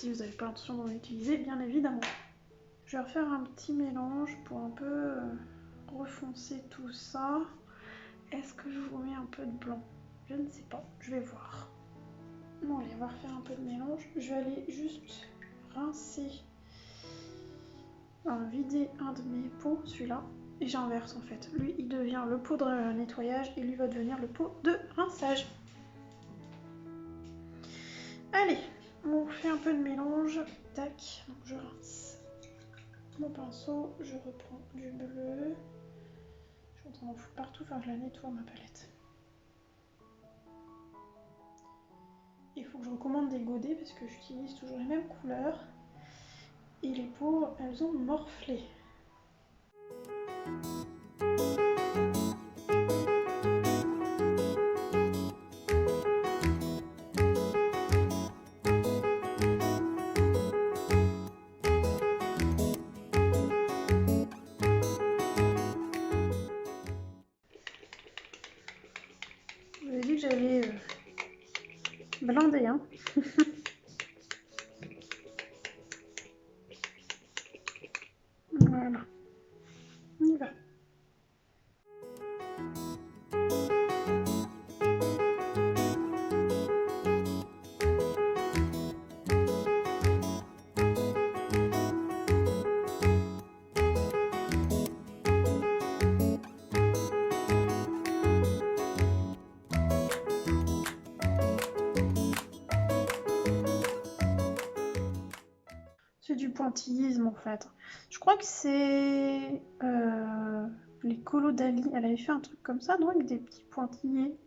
vous n'avez pas l'intention d'en utiliser, bien évidemment. Je vais refaire un petit mélange pour un peu refoncer tout ça. Est-ce que je vous mets un peu de blanc? Je ne sais pas, je vais voir. Bon allez, on va refaire un peu de mélange. Je vais aller juste rincer, vider un de mes pots, celui-là. Et j'inverse en fait. Lui, il devient le pot de nettoyage et lui va devenir le pot de rinçage. Allez, on fait un peu de mélange. Tac, donc je rince mon pinceau, je reprends du bleu. Je suis en train d'en foutre partout, enfin je la nettoie ma palette. Il faut que je recommande des godets parce que j'utilise toujours les mêmes couleurs. Et les peaux, elles ont morflé. Je vous ai dit que j'allais blinder, hein. Voilà. On y va. C'est du pointillisme en fait. Je crois que c'est les colos d'Ali. Elle avait fait un truc comme ça, non? Avec des petits pointillés.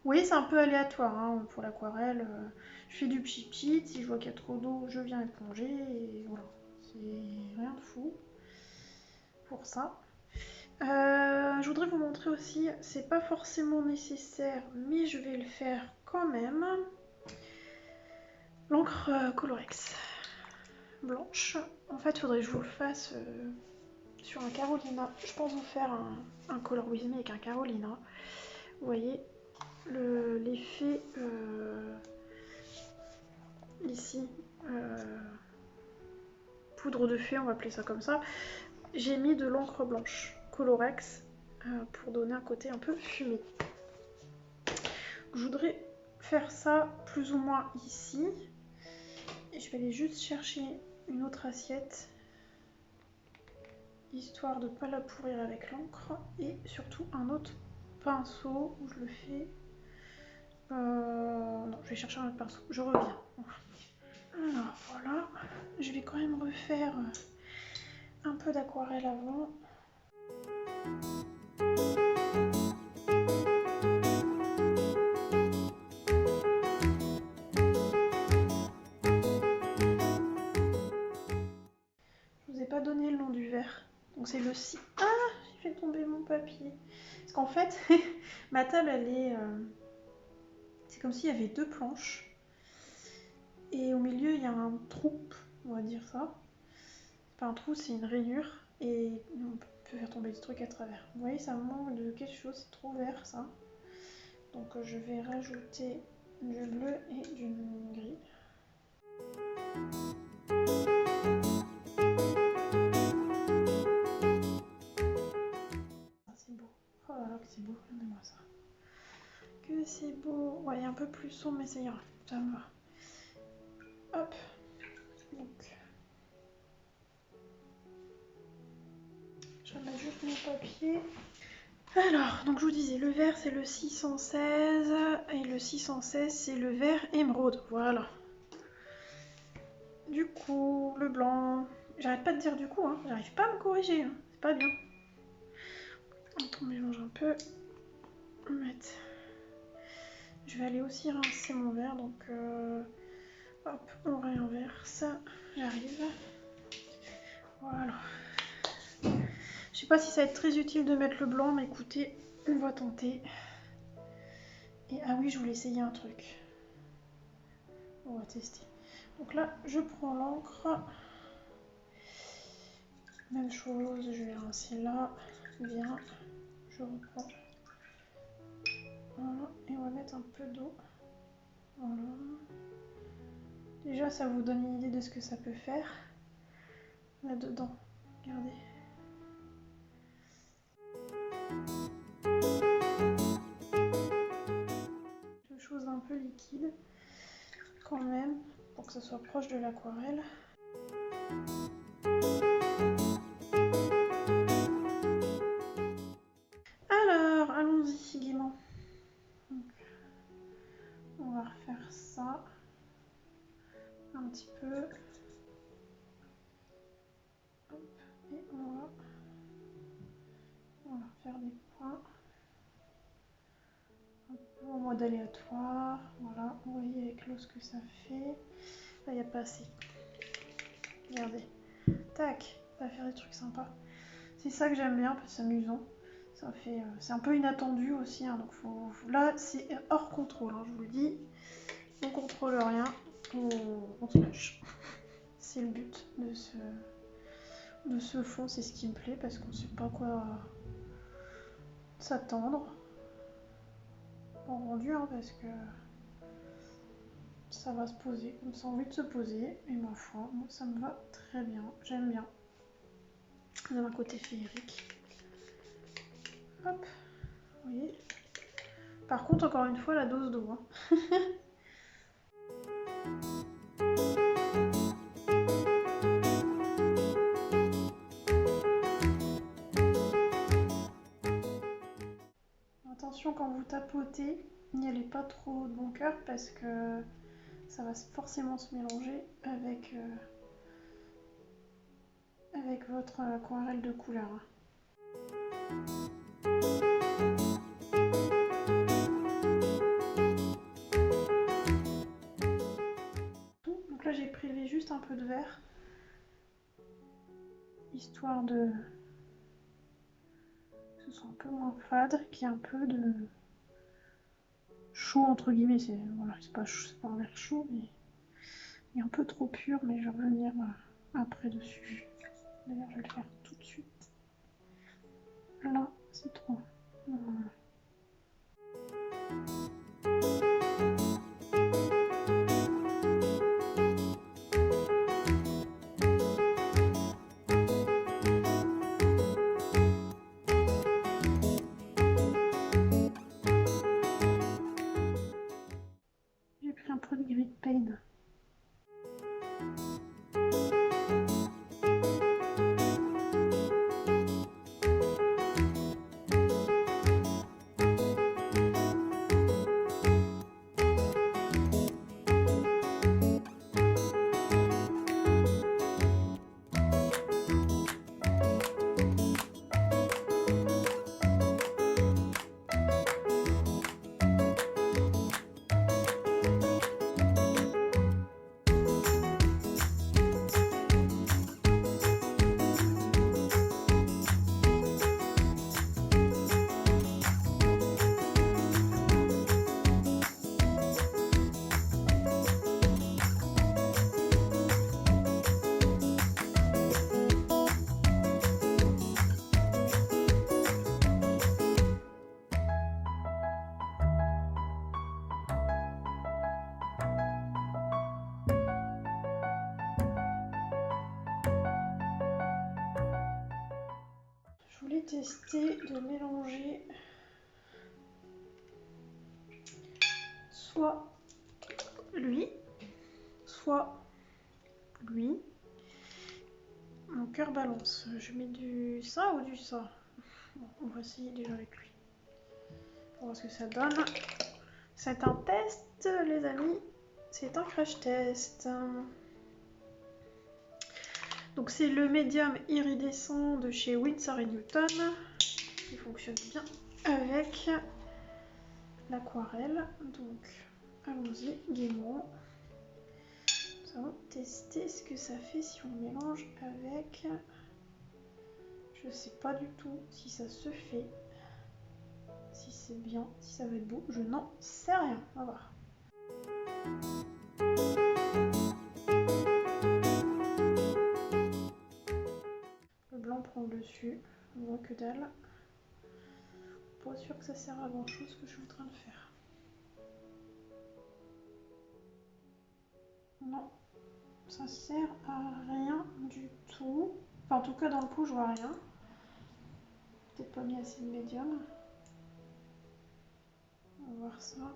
Oui, c'est un peu aléatoire hein, pour l'aquarelle. Je fais du pchit-pchit, si je vois qu'il y a trop d'eau, je viens éponger et voilà. C'est rien de fou pour ça. Je voudrais vous montrer aussi, c'est pas forcément nécessaire, mais je vais le faire quand même. L'encre Colorex blanche. En fait, il faudrait que je vous le fasse sur un Carolina. Je pense vous faire un Color With Me avec un Carolina. Vous voyez l'effet ici, poudre de fée, on va appeler ça comme ça. J'ai mis de l'encre blanche Colorex pour donner un côté un peu fumé. Je voudrais faire ça plus ou moins ici. Et je vais aller juste chercher une autre assiette, histoire de ne pas la pourrir avec l'encre. Et surtout un autre pinceau où je le fais. Non, je vais chercher un autre pinceau. Je reviens. Alors voilà, je vais quand même refaire un peu d'aquarelle avant. Je vous ai pas donné le nom du verre. Donc c'est le 6. Ah, j'ai fait tomber mon papier. Parce qu'en fait, ma table elle est... c'est comme s'il y avait deux planches. Et au milieu il y a un trou, on va dire ça. C'est pas un trou, c'est une rainure. Et on peut faire tomber des trucs à travers. Vous voyez, ça manque de quelque chose, c'est trop vert ça. Donc je vais rajouter du bleu et du gris. Ah, c'est beau. Oh là là, que c'est beau, regardez-moi ça. Que c'est beau. Ouais, un peu plus sombre, mais ça ira. Ça me va. Hop. Donc, je remets juste mon papier. Alors, donc je vous disais, le vert c'est le 616 et le 616 c'est le vert émeraude. Voilà. Du coup, le blanc. J'arrête pas de dire du coup, hein. J'arrive pas à me corriger. Hein. C'est pas bien. On mélange un peu. Je vais aller aussi rincer mon verre, donc hop, on réinverse. J'arrive. Voilà. Je sais pas si ça va être très utile de mettre le blanc, mais écoutez, on va tenter. Et ah oui, je voulais essayer un truc. On va tester. Donc là, je prends l'encre. Même chose, je vais rincer là. Bien. Je reprends. Voilà. Et on va mettre un peu d'eau. Voilà. Déjà, ça vous donne une idée de ce que ça peut faire. Là-dedans. Regardez. Quelque chose d'un peu liquide. Quand même. Pour que ça soit proche de l'aquarelle. Alors, allons-y gaiement. On va refaire ça un petit peu. Hop, et on va faire des points. Un peu en mode aléatoire. Voilà, vous voyez avec l'eau ce que ça fait. Là, il n'y a pas assez. Regardez. Tac, ça va faire des trucs sympas. C'est ça que j'aime bien, parce que c'est amusant. Ça fait, c'est un peu inattendu aussi, hein, donc là c'est hors contrôle, hein, je vous le dis. On contrôle rien, on se lâche. C'est le but de ce fond, c'est ce qui me plaît parce qu'on sait pas quoi s'attendre. En rendu, hein, parce que ça va se poser, comme ça a envie de se poser, et ma foi, moi ça me va très bien, j'aime bien. Ça donne un côté féerique. Hop, vous voyez. Par contre, encore une fois, la dose d'eau. Hein. Attention quand vous tapotez, n'y allez pas trop de bon cœur parce que ça va forcément se mélanger avec votre aquarelle de couleur. un peu de vert, histoire de que ce soit un peu moins fade, qu'il y ait un peu de chaud entre guillemets. Voilà, c'est pas un vert chaud, mais il est un peu trop pur, mais je vais revenir après dessus. D'ailleurs, je vais le faire tout de suite. Là, c'est trop. Voilà. J'ai pris un peu de gris paint. Je voulais tester de mélanger soit lui, soit lui. Mon cœur balance. Je mets du ça ou du ça? Bon, on va essayer déjà avec lui. On va voir ce que ça donne. C'est un test, les amis. C'est un crash test. Donc c'est le médium iridescent de chez Winsor & Newton. Qui fonctionne bien avec l'aquarelle. Donc allons-y, gaiement. Nous allons tester ce que ça fait si on mélange avec... Je sais pas du tout si ça se fait, si c'est bien, si ça va être beau, je n'en sais rien. On va voir. Le blanc prend le dessus, on voit que dalle. Pas sûr que ça sert à grand chose ce que je suis en train de faire. Non, ça sert à rien du tout. Enfin, en tout cas, dans le pot, je vois rien. Peut-être pas mis assez de médium. On va voir ça.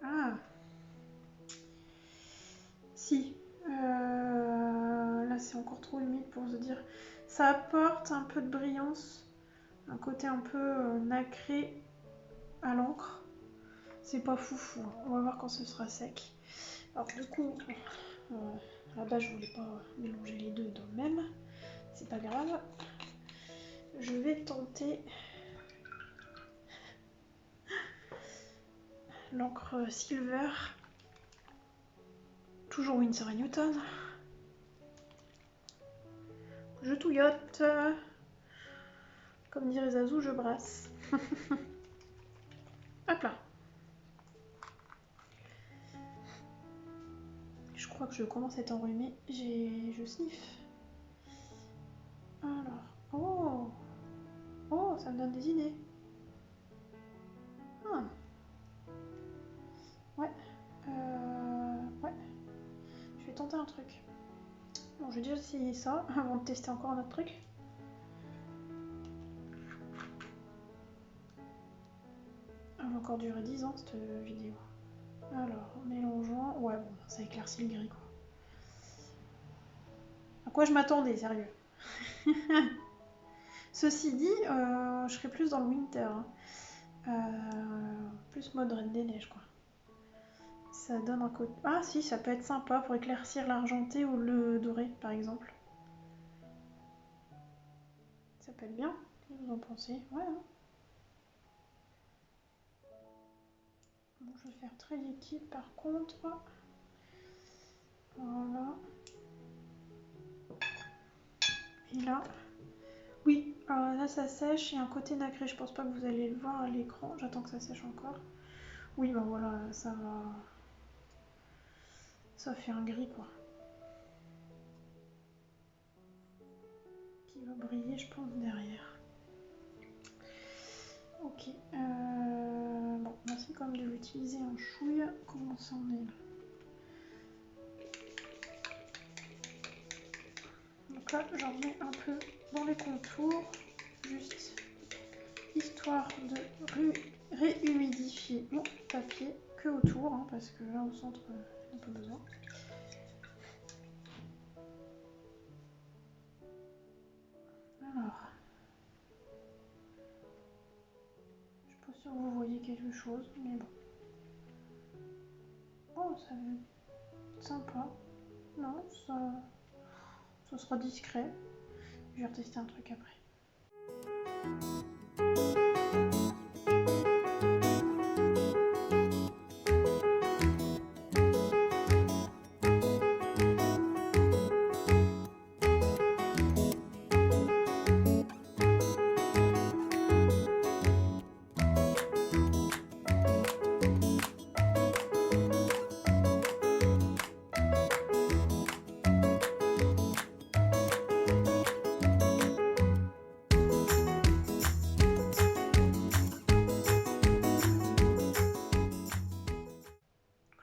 Ah, si. Là, c'est encore trop humide pour se dire. Ça apporte un peu de brillance, un côté un peu nacré à l'encre. C'est pas foufou. On va voir quand ce sera sec. Alors du coup, à la base, je voulais pas mélanger les deux dans le même. C'est pas grave. Je vais tenter l'encre Silver. Toujours Winsor & Newton. Je touillote. Comme dirait Zazou, je brasse. Hop là. Je crois que je commence à être enrhumée. Je sniffe. Alors. Oh. Oh, ça me donne des idées. Ah. Ouais. Ouais. Je vais tenter un truc. Bon, j'ai déjà essayé ça avant de tester encore un autre truc. Elle va encore durer 10 ans cette vidéo. Alors, mélangeant. Ouais, bon, ça éclaircit le gris quoi. À quoi je m'attendais, sérieux? Ceci dit, je serais plus dans le winter. Plus mode Reine des Neiges quoi. Ça donne un côté. Ah si, ça peut être sympa pour éclaircir l'argenté ou le doré par exemple. Ça peut être bien. Qu'est-ce que vous en pensez? Ouais. Hein. Bon, je vais faire très liquide par contre. Voilà. Et là, oui, là ça sèche, il y a un côté nacré, je pense pas que vous allez le voir à l'écran, j'attends que ça sèche encore. Oui, bah voilà, ça va... Ça fait un gris quoi. Qui va briller, je pense, derrière. Ok, bon, merci quand même de l'utiliser en chouille. Comment ça en est là? Donc là, j'en mets un peu dans les contours, juste histoire de réhumidifier mon papier que autour, hein, parce que là au centre, j'en ai pas besoin. Alors, je suis pas sûre que vous voyez quelque chose, mais bon. Oh, ça va être sympa. Non, ça sera discret. Je vais retester un truc après.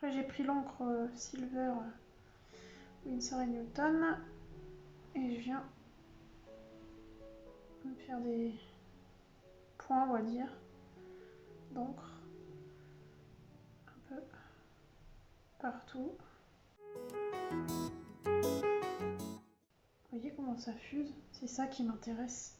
Là, j'ai pris l'encre Silver Winsor & Newton et je viens me faire des points, on va dire, d'encre un peu partout. Vous voyez comment ça fuse? C'est ça qui m'intéresse.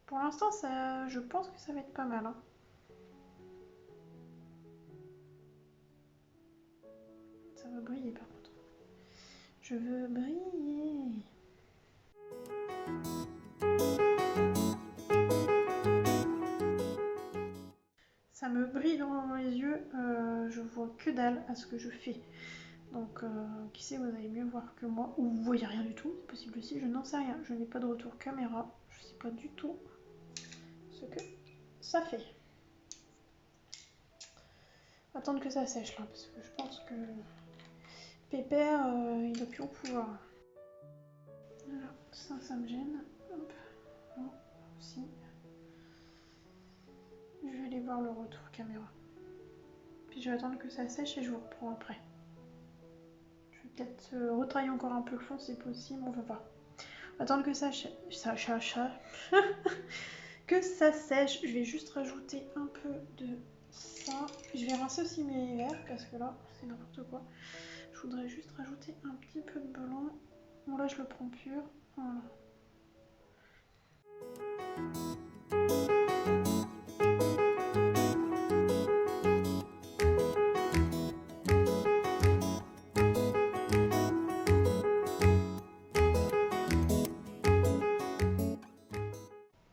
Pour l'instant, je pense que ça va être pas mal. Hein. Ça va briller par contre. Je veux briller. Ça me brille dans les yeux. Je vois que dalle à ce que je fais. Donc, qui sait, vous allez mieux voir que moi. Ou vous voyez rien du tout. C'est possible aussi. Je n'en sais rien. Je n'ai pas de retour caméra. Je sais pas du tout ce que ça fait. Attendre que ça sèche là, parce que je pense que Pépère, il doit plus en pouvoir. Voilà, ça me gêne. Hop, non, aussi. Je vais aller voir le retour caméra. Puis je vais attendre que ça sèche et je vous reprends après. Je vais peut-être retravailler encore un peu le fond, c'est possible, on va voir. Attendre que ça que ça sèche. Je vais juste rajouter un peu de ça. Je vais rincer aussi mes verres parce que là, c'est n'importe quoi. Je voudrais juste rajouter un petit peu de blanc. Bon là, je le prends pur. Voilà.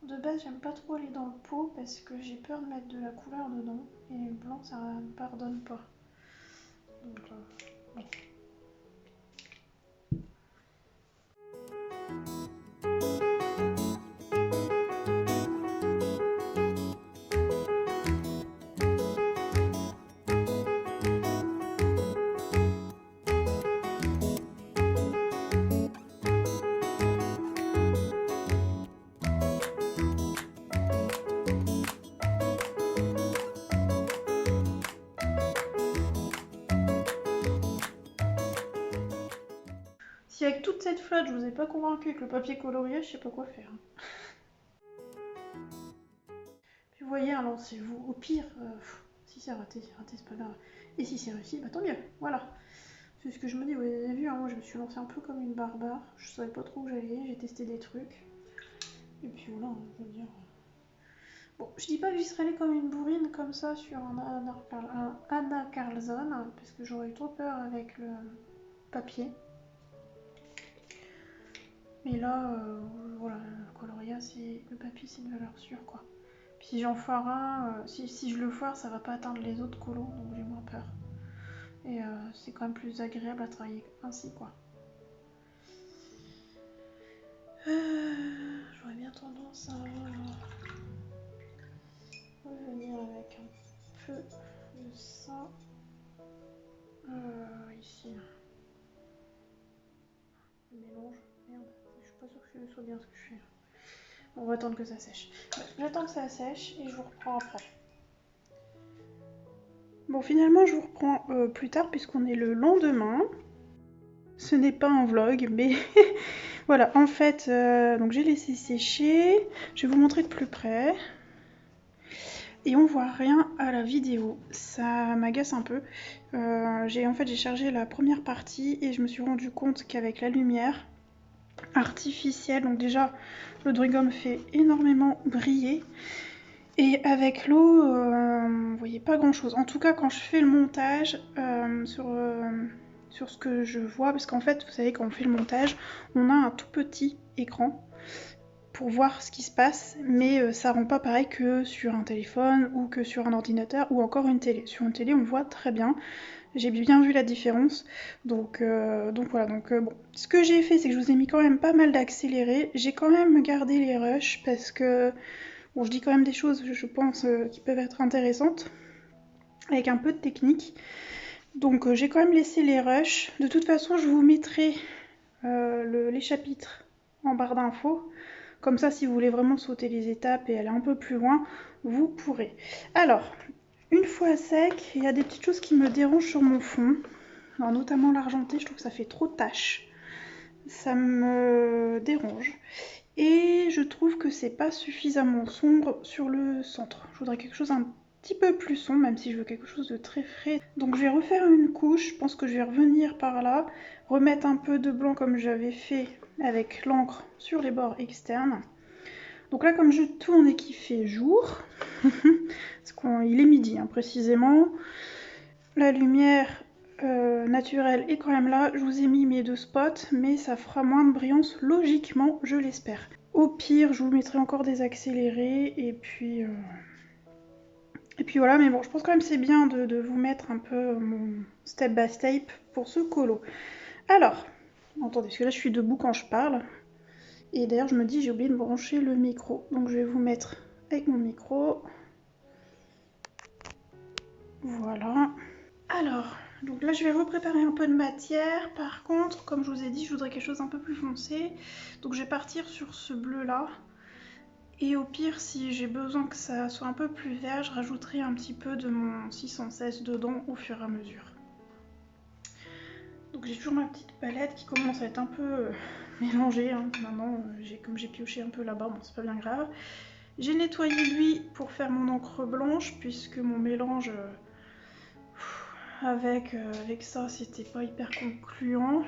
De base, j'aime pas trop aller dans le pot parce que j'ai peur de mettre de la couleur dedans. Et le blanc, ça ne pardonne pas. Donc, bon. Si avec toute cette flotte je vous ai pas convaincu avec le papier colorié, je sais pas quoi faire. Puis vous voyez, lancez-vous. Au pire, si c'est raté, c'est pas grave. Et si c'est réussi, bah tant mieux, voilà. C'est ce que je me dis, vous avez vu, hein, moi je me suis lancée un peu comme une barbare. Je savais pas trop où j'allais, j'ai testé des trucs. Et puis voilà, je veux dire... Bon, je dis pas que j'y serais allée comme une bourrine comme ça sur un Anna Carlson, parce que j'aurais eu trop peur avec le papier. Mais là, voilà, le coloria, le papier, c'est une valeur sûre, quoi. Puis si j'en foire un, si je le foire, ça va pas atteindre les autres colos, donc j'ai moins peur. Et c'est quand même plus agréable à travailler ainsi, quoi. J'aurais bien tendance à revenir avec un peu de ça ici. Le mélange, merde, je suis pas sûre que ce soit bien ce que je fais. Bon, on va attendre que ça sèche. J'attends que ça sèche et je vous reprends après. Bon, finalement, je vous reprends plus tard puisqu'on est le lendemain. Ce n'est pas un vlog, mais voilà, en fait, donc j'ai laissé sécher. Je vais vous montrer de plus près. Et on voit rien à la vidéo, ça m'agace un peu. En fait j'ai chargé la première partie et je me suis rendu compte qu'avec la lumière artificielle, donc déjà le Drugom fait énormément briller. Et avec l'eau, vous voyez pas grand chose. En tout cas quand je fais le montage sur ce que je vois, parce qu'en fait vous savez quand on fait le montage, on a un tout petit écran pour voir ce qui se passe, mais ça rend pas pareil que sur un téléphone ou que sur un ordinateur ou encore une télé. Sur une télé on voit très bien, j'ai bien vu la différence, donc voilà, bon. Ce que j'ai fait c'est que je vous ai mis quand même pas mal d'accéléré, j'ai quand même gardé les rushs parce que, bon je dis quand même des choses je pense qui peuvent être intéressantes, avec un peu de technique, donc j'ai quand même laissé les rushs. De toute façon je vous mettrai les chapitres en barre d'infos. Comme ça, si vous voulez vraiment sauter les étapes et aller un peu plus loin, vous pourrez. Alors, une fois sec, il y a des petites choses qui me dérangent sur mon fond. Alors, notamment l'argenté, je trouve que ça fait trop de taches. Ça me dérange. Et je trouve que c'est pas suffisamment sombre sur le centre. Je voudrais quelque chose un petit peu plus sombre, même si je veux quelque chose de très frais. Donc je vais refaire une couche, je pense que je vais revenir par là, remettre un peu de blanc comme j'avais fait avec l'encre sur les bords externes. Donc là comme je tourne et qu'il fait jour, parce qu'il est midi hein, précisément, la lumière naturelle est quand même là, je vous ai mis mes deux spots, mais ça fera moins de brillance logiquement, je l'espère. Au pire, je vous mettrai encore des accélérés, et puis voilà, mais bon, je pense quand même c'est bien de vous mettre un peu mon step by step pour ce colo. Alors, attendez, parce que là je suis debout quand je parle, et d'ailleurs je me dis j'ai oublié de brancher le micro, donc je vais vous mettre avec mon micro. Voilà. Alors, donc là je vais repréparer un peu de matière. Par contre, comme je vous ai dit, je voudrais quelque chose un peu plus foncé. Donc je vais partir sur ce bleu là. Et au pire, si j'ai besoin que ça soit un peu plus vert, je rajouterai un petit peu de mon 616 dedans au fur et à mesure. Donc j'ai toujours ma petite palette qui commence à être un peu mélangée. Hein. Maintenant, comme j'ai pioché un peu là-bas, bon c'est pas bien grave. J'ai nettoyé lui pour faire mon encre blanche puisque mon mélange avec ça c'était pas hyper concluant.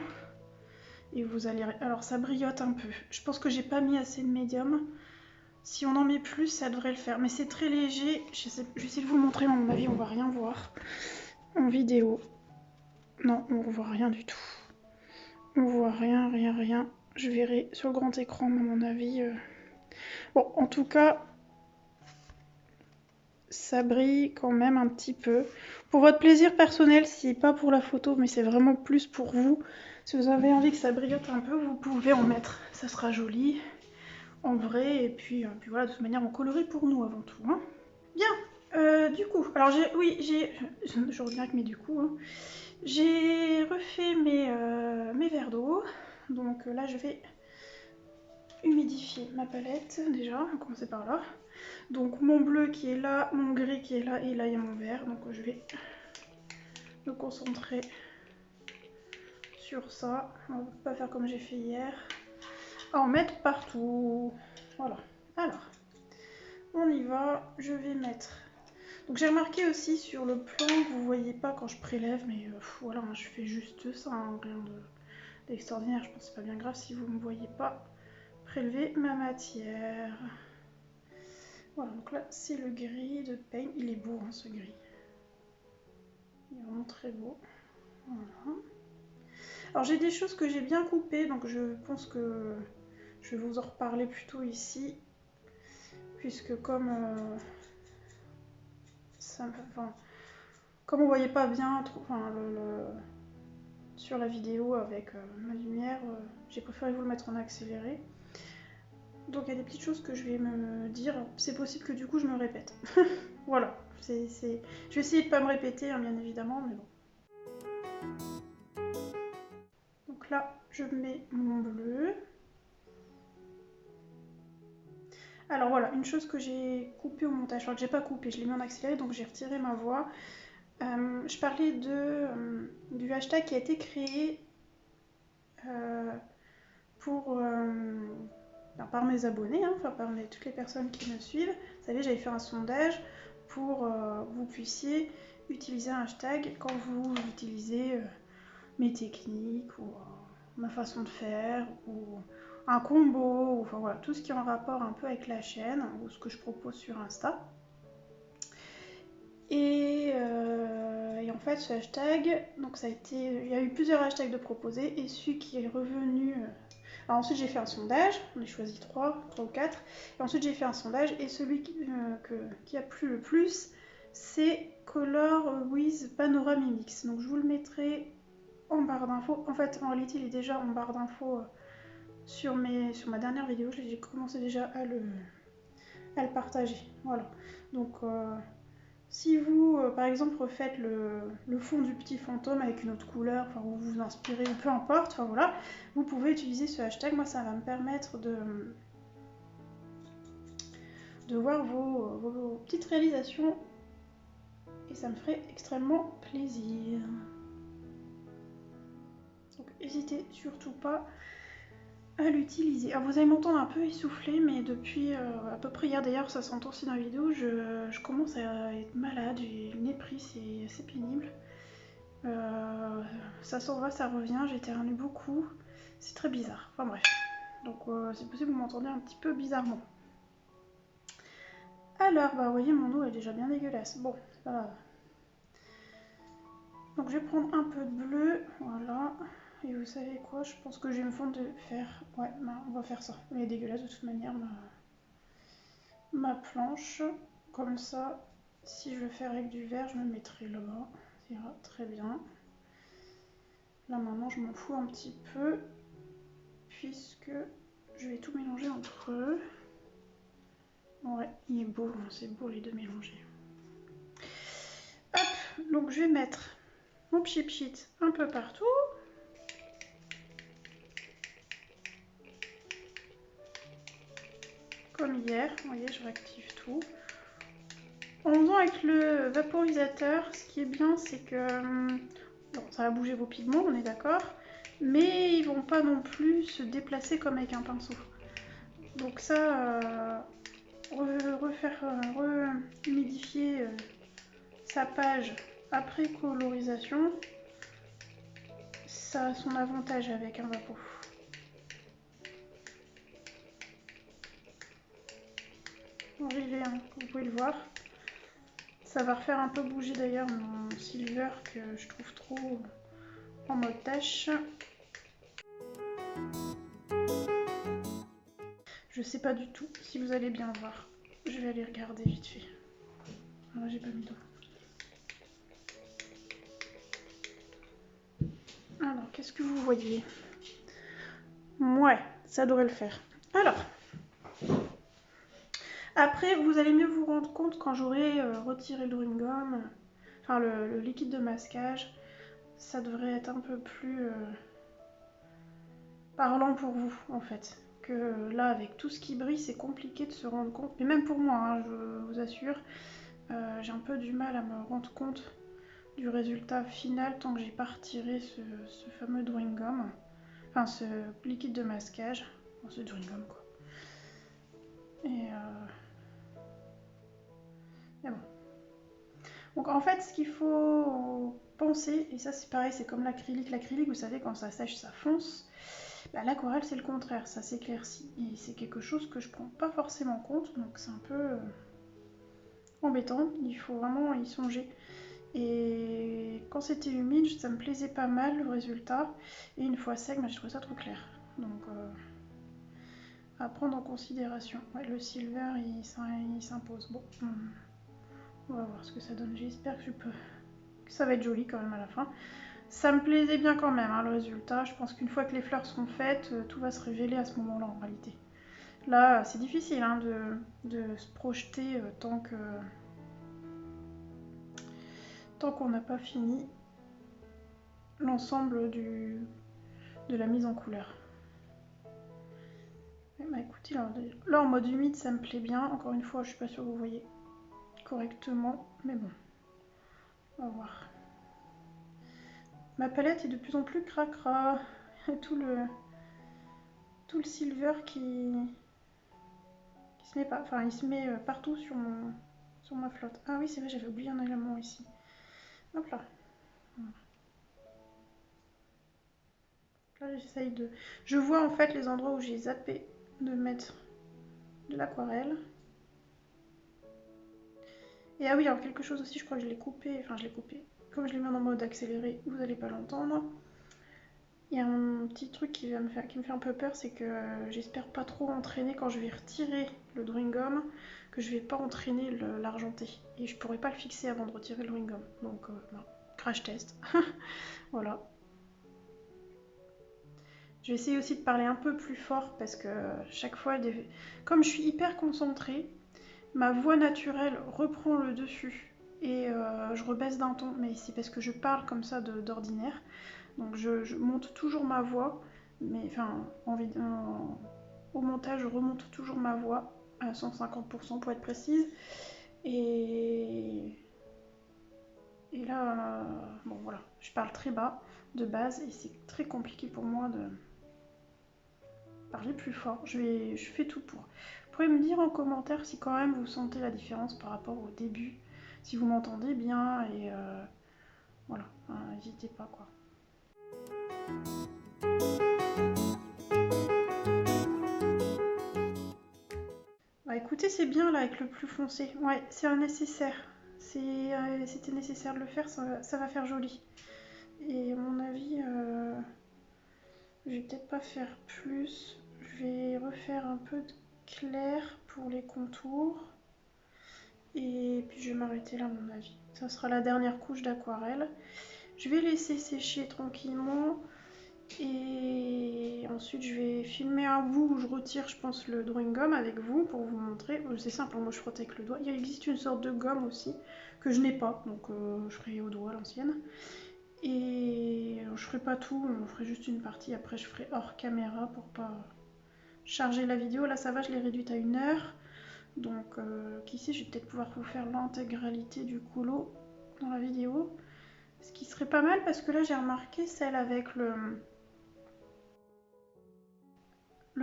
Et vous allez... Alors ça brillote un peu. Je pense que j'ai pas mis assez de médium. Si on en met plus, ça devrait le faire. Mais c'est très léger. Je vais essayer de vous le montrer, mais à mon avis, on va rien voir en vidéo. Non, on ne voit rien du tout. On voit rien. Je verrai sur le grand écran, mais à mon avis... Bon, en tout cas, ça brille quand même un petit peu. Pour votre plaisir personnel, si pas pour la photo, mais c'est vraiment plus pour vous. Si vous avez envie que ça brillote un peu, vous pouvez en mettre. Ça sera joli. En vrai, et puis voilà, de toute manière, on colorie pour nous avant tout. Hein. Bien, du coup, alors je reviens avec mes du coup, hein. J'ai refait mes verres d'eau, donc là je vais humidifier ma palette déjà, on va commencer par là. Donc mon bleu qui est là, mon gris qui est là, et là il y a mon vert, donc je vais me concentrer sur ça. On va pas faire comme j'ai fait hier. En mettre partout. Voilà. Alors, on y va. Je vais mettre... Donc j'ai remarqué aussi sur le plan que vous voyez pas quand je prélève, mais voilà, je fais juste ça, hein, rien d'extraordinaire. Je pense que c'est pas bien grave si vous ne me voyez pas prélever ma matière. Voilà, donc là c'est le gris de Paint. Il est beau, hein, ce gris. Il est vraiment très beau. Voilà. Alors j'ai des choses que j'ai bien coupées, donc je pense que je vais vous en reparler plutôt ici, puisque comme comme on voyait pas bien sur la vidéo avec ma lumière, j'ai préféré vous le mettre en accéléré. Donc il y a des petites choses que je vais me dire, c'est possible que du coup je me répète. Voilà, je vais essayer de pas me répéter, hein, bien évidemment, mais bon. Donc là, je mets mon bleu. Alors voilà, une chose que j'ai coupée au montage, enfin que j'ai pas coupé, je l'ai mis en accéléré, donc j'ai retiré ma voix. Je parlais du hashtag qui a été créé par mes abonnés, hein, enfin toutes les personnes qui me suivent. Vous savez, j'avais fait un sondage pour que vous puissiez utiliser un hashtag quand vous utilisez mes techniques ou ma façon de faire ou un combo, ou, enfin voilà, tout ce qui est en rapport un peu avec la chaîne ou ce que je propose sur Insta. Et en fait, ce hashtag, donc il y a eu plusieurs hashtags de proposés, et celui qui est revenu. Alors ensuite, j'ai fait un sondage, on a choisi 3 ou 4, et ensuite j'ai fait un sondage, et celui qui a plu le plus, c'est Color with Panoramimix. Donc je vous le mettrai en barre d'infos. En fait, en réalité, il est déjà en barre d'infos sur ma dernière vidéo. J'ai commencé déjà à le partager. Voilà. Donc. Si vous, par exemple, refaites le fond du petit fantôme avec une autre couleur, enfin, vous vous inspirez, ou peu importe, enfin voilà, vous pouvez utiliser ce hashtag. Moi, ça va me permettre de voir vos petites réalisations, et ça me ferait extrêmement plaisir. Donc, n'hésitez surtout pas à l'utiliser. Alors, vous allez m'entendre un peu essoufflé, mais depuis à peu près hier, d'ailleurs, ça s'entend aussi dans la vidéo, je commence à être malade, j'ai le nez pris, c'est assez pénible. Ça s'en va, ça revient, j'éternue beaucoup, c'est très bizarre, enfin bref, donc c'est possible que vous m'entendez un petit peu bizarrement. Alors, bah vous voyez, mon eau est déjà bien dégueulasse, bon, c'est pas grave. Donc je vais prendre un peu de bleu, voilà, et vous savez quoi, je pense que je vais me fondre de faire, ouais, bah, on va faire ça, elle est dégueulasse de toute manière, ma planche, comme ça, si je veux faire avec du vert, je me mettrai là-bas, ça ira très bien. Là maintenant je m'en fous un petit peu, puisque je vais tout mélanger entre eux. Ouais, il est beau, hein, c'est beau les deux mélangés. Hop, donc je vais mettre mon pchit un peu partout. Comme hier, vous voyez, je réactive tout. En faisant avec le vaporisateur, ce qui est bien, c'est que bon, ça va bouger vos pigments, on est d'accord, mais ils vont pas non plus se déplacer comme avec un pinceau. Donc ça, rehumidifier sa page après colorisation, ça a son avantage avec un vapeau. Arrivé, hein, vous pouvez le voir. Ça va refaire un peu bouger d'ailleurs mon silver que je trouve trop en mode tâche. Je sais pas du tout si vous allez bien voir. Je vais aller regarder vite fait. Ah, j'ai pas mis d'eau. Alors, qu'est-ce que vous voyez? Ouais, ça devrait le faire. Alors, après, vous allez mieux vous rendre compte quand j'aurai retiré le Dream Gum, enfin le liquide de masquage. Ça devrait être un peu plus parlant pour vous, en fait. Que là, avec tout ce qui brille, c'est compliqué de se rendre compte. Mais même pour moi, hein, je vous assure, j'ai un peu du mal à me rendre compte du résultat final tant que j'ai pas retiré ce fameux drawing gum. Enfin, ce liquide de masquage. Bon, ce drawing gum, quoi. Mais bon. Donc en fait, ce qu'il faut penser, et ça c'est pareil, c'est comme l'acrylique. L'acrylique, vous savez, quand ça sèche, ça fonce. Bah, l'aquarelle, c'est le contraire, ça s'éclaircit. Et c'est quelque chose que je prends pas forcément compte, donc c'est un peu embêtant. Il faut vraiment y songer. Et quand c'était humide, ça me plaisait pas mal le résultat. Et une fois sec, bah, je trouvais ça trop clair. Donc à prendre en considération. Ouais, le silver, il s'impose. Bon, on va voir ce que ça donne. J'espère que ça va être joli quand même à la fin. Ça me plaisait bien quand même, hein, le résultat. Je pense qu'une fois que les fleurs sont faites, tout va se révéler à ce moment-là en réalité. Là, c'est difficile hein, de se projeter tant qu'on n'a pas fini l'ensemble de la mise en couleur. Bah écoutez, là en mode humide, ça me plaît bien. Encore une fois, je suis pas sûre que vous voyez correctement, mais bon, on va voir. Ma palette est de plus en plus cracra. tout le silver qui se met pas, enfin il se met partout sur ma flotte. Ah oui, c'est vrai, j'avais oublié un élément ici. Hop là. Là, j'essaye de. Je vois en fait les endroits où j'ai zappé de mettre de l'aquarelle. Et ah oui, alors quelque chose aussi, je crois que je l'ai coupé. Enfin, je l'ai coupé. Comme je l'ai mis en mode accéléré, vous n'allez pas l'entendre. Il y a un petit truc qui me fait un peu peur, c'est que j'espère pas trop entraîner quand je vais retirer le drawing gum, que je vais pas entraîner l'argenté. Et je pourrais pas le fixer avant de retirer le drawing gum. Donc, non. Crash test. Voilà. Je vais essayer aussi de parler un peu plus fort parce que chaque fois, comme je suis hyper concentrée, ma voix naturelle reprend le dessus et je rebaisse d'un ton. Mais c'est parce que je parle comme ça d'ordinaire. Donc je monte toujours ma voix, mais enfin, au montage, je remonte toujours ma voix à 150% pour être précise. Et là, bon voilà, je parle très bas de base et c'est très compliqué pour moi de parler plus fort. Je fais tout pour. Vous pouvez me dire en commentaire si quand même vous sentez la différence par rapport au début, si vous m'entendez bien et voilà, n'hésitez pas quoi. Bah écoutez, c'est bien là avec le plus foncé. Ouais, c'est un nécessaire. C'était nécessaire de le faire, ça va faire joli. Et à mon avis, je vais peut-être pas faire plus. Je vais refaire un peu de clair pour les contours. Et puis je vais m'arrêter là à mon avis. Ça sera la dernière couche d'aquarelle. Je vais laisser sécher tranquillement. Et ensuite je vais filmer un bout où je retire je pense le drawing gum avec vous pour vous montrer. C'est simple, moi je frotte avec le doigt. Il existe une sorte de gomme aussi que je n'ai pas, donc je ferai au doigt l'ancienne. Et je ferai pas tout, je ferai juste une partie, après je ferai hors caméra pour pas charger la vidéo. Là ça va, je l'ai réduite à 1 heure. Donc qui sait, je vais peut-être pouvoir vous faire l'intégralité du colo dans la vidéo. Ce qui serait pas mal parce que là j'ai remarqué celle avec le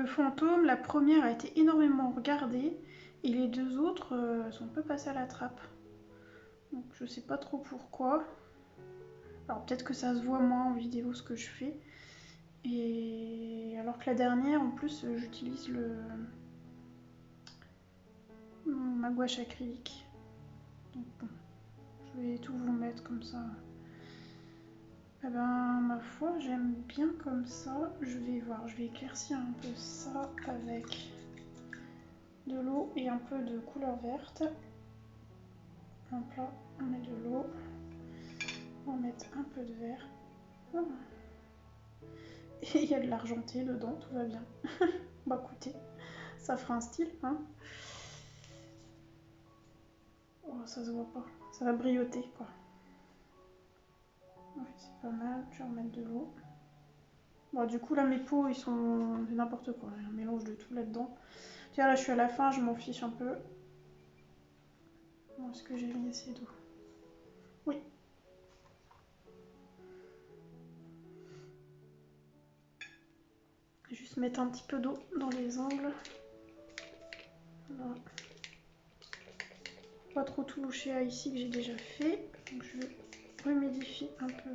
fantôme, la première a été énormément regardée et les deux autres sont un peu passées à la trappe. Donc je sais pas trop pourquoi. Alors peut-être que ça se voit moins en vidéo ce que je fais. Et alors que la dernière, en plus, j'utilise ma gouache acrylique. Donc bon, je vais tout vous mettre comme ça. Eh ben, ma foi, j'aime bien comme ça. Je vais voir, je vais éclaircir un peu ça avec de l'eau et un peu de couleur verte. Donc là, on met de l'eau. On va mettre un peu de vert. Voilà. Et il y a de l'argenté dedans, tout va bien. Bah écoutez, ça fera un style, hein. Oh, ça se voit pas. Ça va brioter, quoi. Ouais, c'est pas mal. Je vais remettre de l'eau. Bon, du coup, là, mes pots, ils sont n'importe quoi. Il y a un mélange de tout là-dedans. Tiens, là, je suis à la fin, je m'en fiche un peu. Bon, est-ce que j'ai mis assez d'eau? Oui. Juste mettre un petit peu d'eau dans les angles. Voilà. Pas trop tout boucher à ici que j'ai déjà fait. Donc je humidifie un peu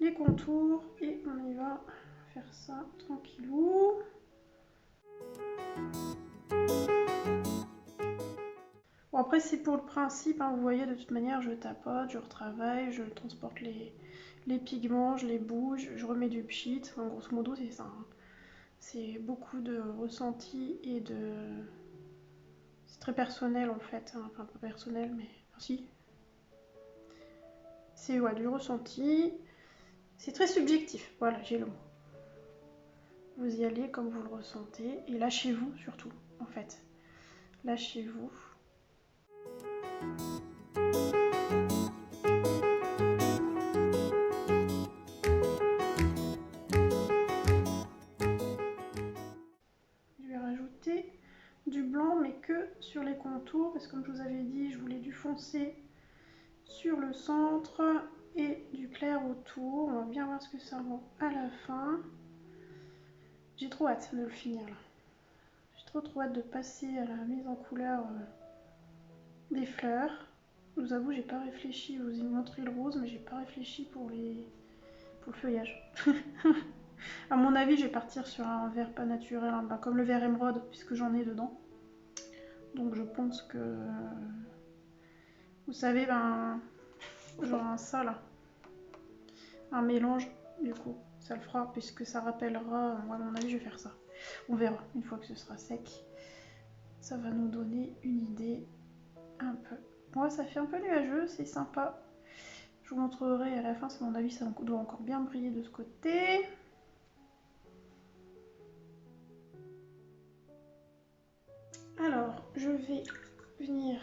les contours et on y va faire ça tranquillou. Bon, après c'est pour le principe, hein, vous voyez, de toute manière je tapote, je retravaille, je transporte les pigments, je les bouge, je remets du pchit. Enfin, grosso modo c'est ça, hein. C'est beaucoup de ressenti et de... C'est très personnel en fait, hein. Enfin pas personnel mais... Enfin si. C'est ouais, du ressenti. C'est très subjectif, voilà, j'ai le mot. Vous y allez comme vous le ressentez et lâchez-vous surtout, en fait. Lâchez-vous. Je vais rajouter du blanc, mais que sur les contours, parce que comme je vous avais dit, je voulais du foncé sur le centre et du clair autour. On va bien voir ce que ça rend à la fin. J'ai trop hâte de le finir là. J'ai trop hâte de passer à la mise en couleur des fleurs. Je vous avoue, j'ai pas réfléchi, je vous ai montré le rose, mais j'ai pas réfléchi pour le feuillage. À mon avis, je vais partir sur un vert pas naturel, hein, comme le vert émeraude, puisque j'en ai dedans. Donc je pense que... Vous savez, genre ça là. Un mélange, du coup. Ça le fera, puisque ça rappellera... à mon avis, je vais faire ça. On verra, une fois que ce sera sec. Ça va nous donner une idée un peu. Ouais, ça fait un peu nuageux, c'est sympa. Je vous montrerai à la fin, à mon avis, ça doit encore bien briller de ce côté. Alors, je vais venir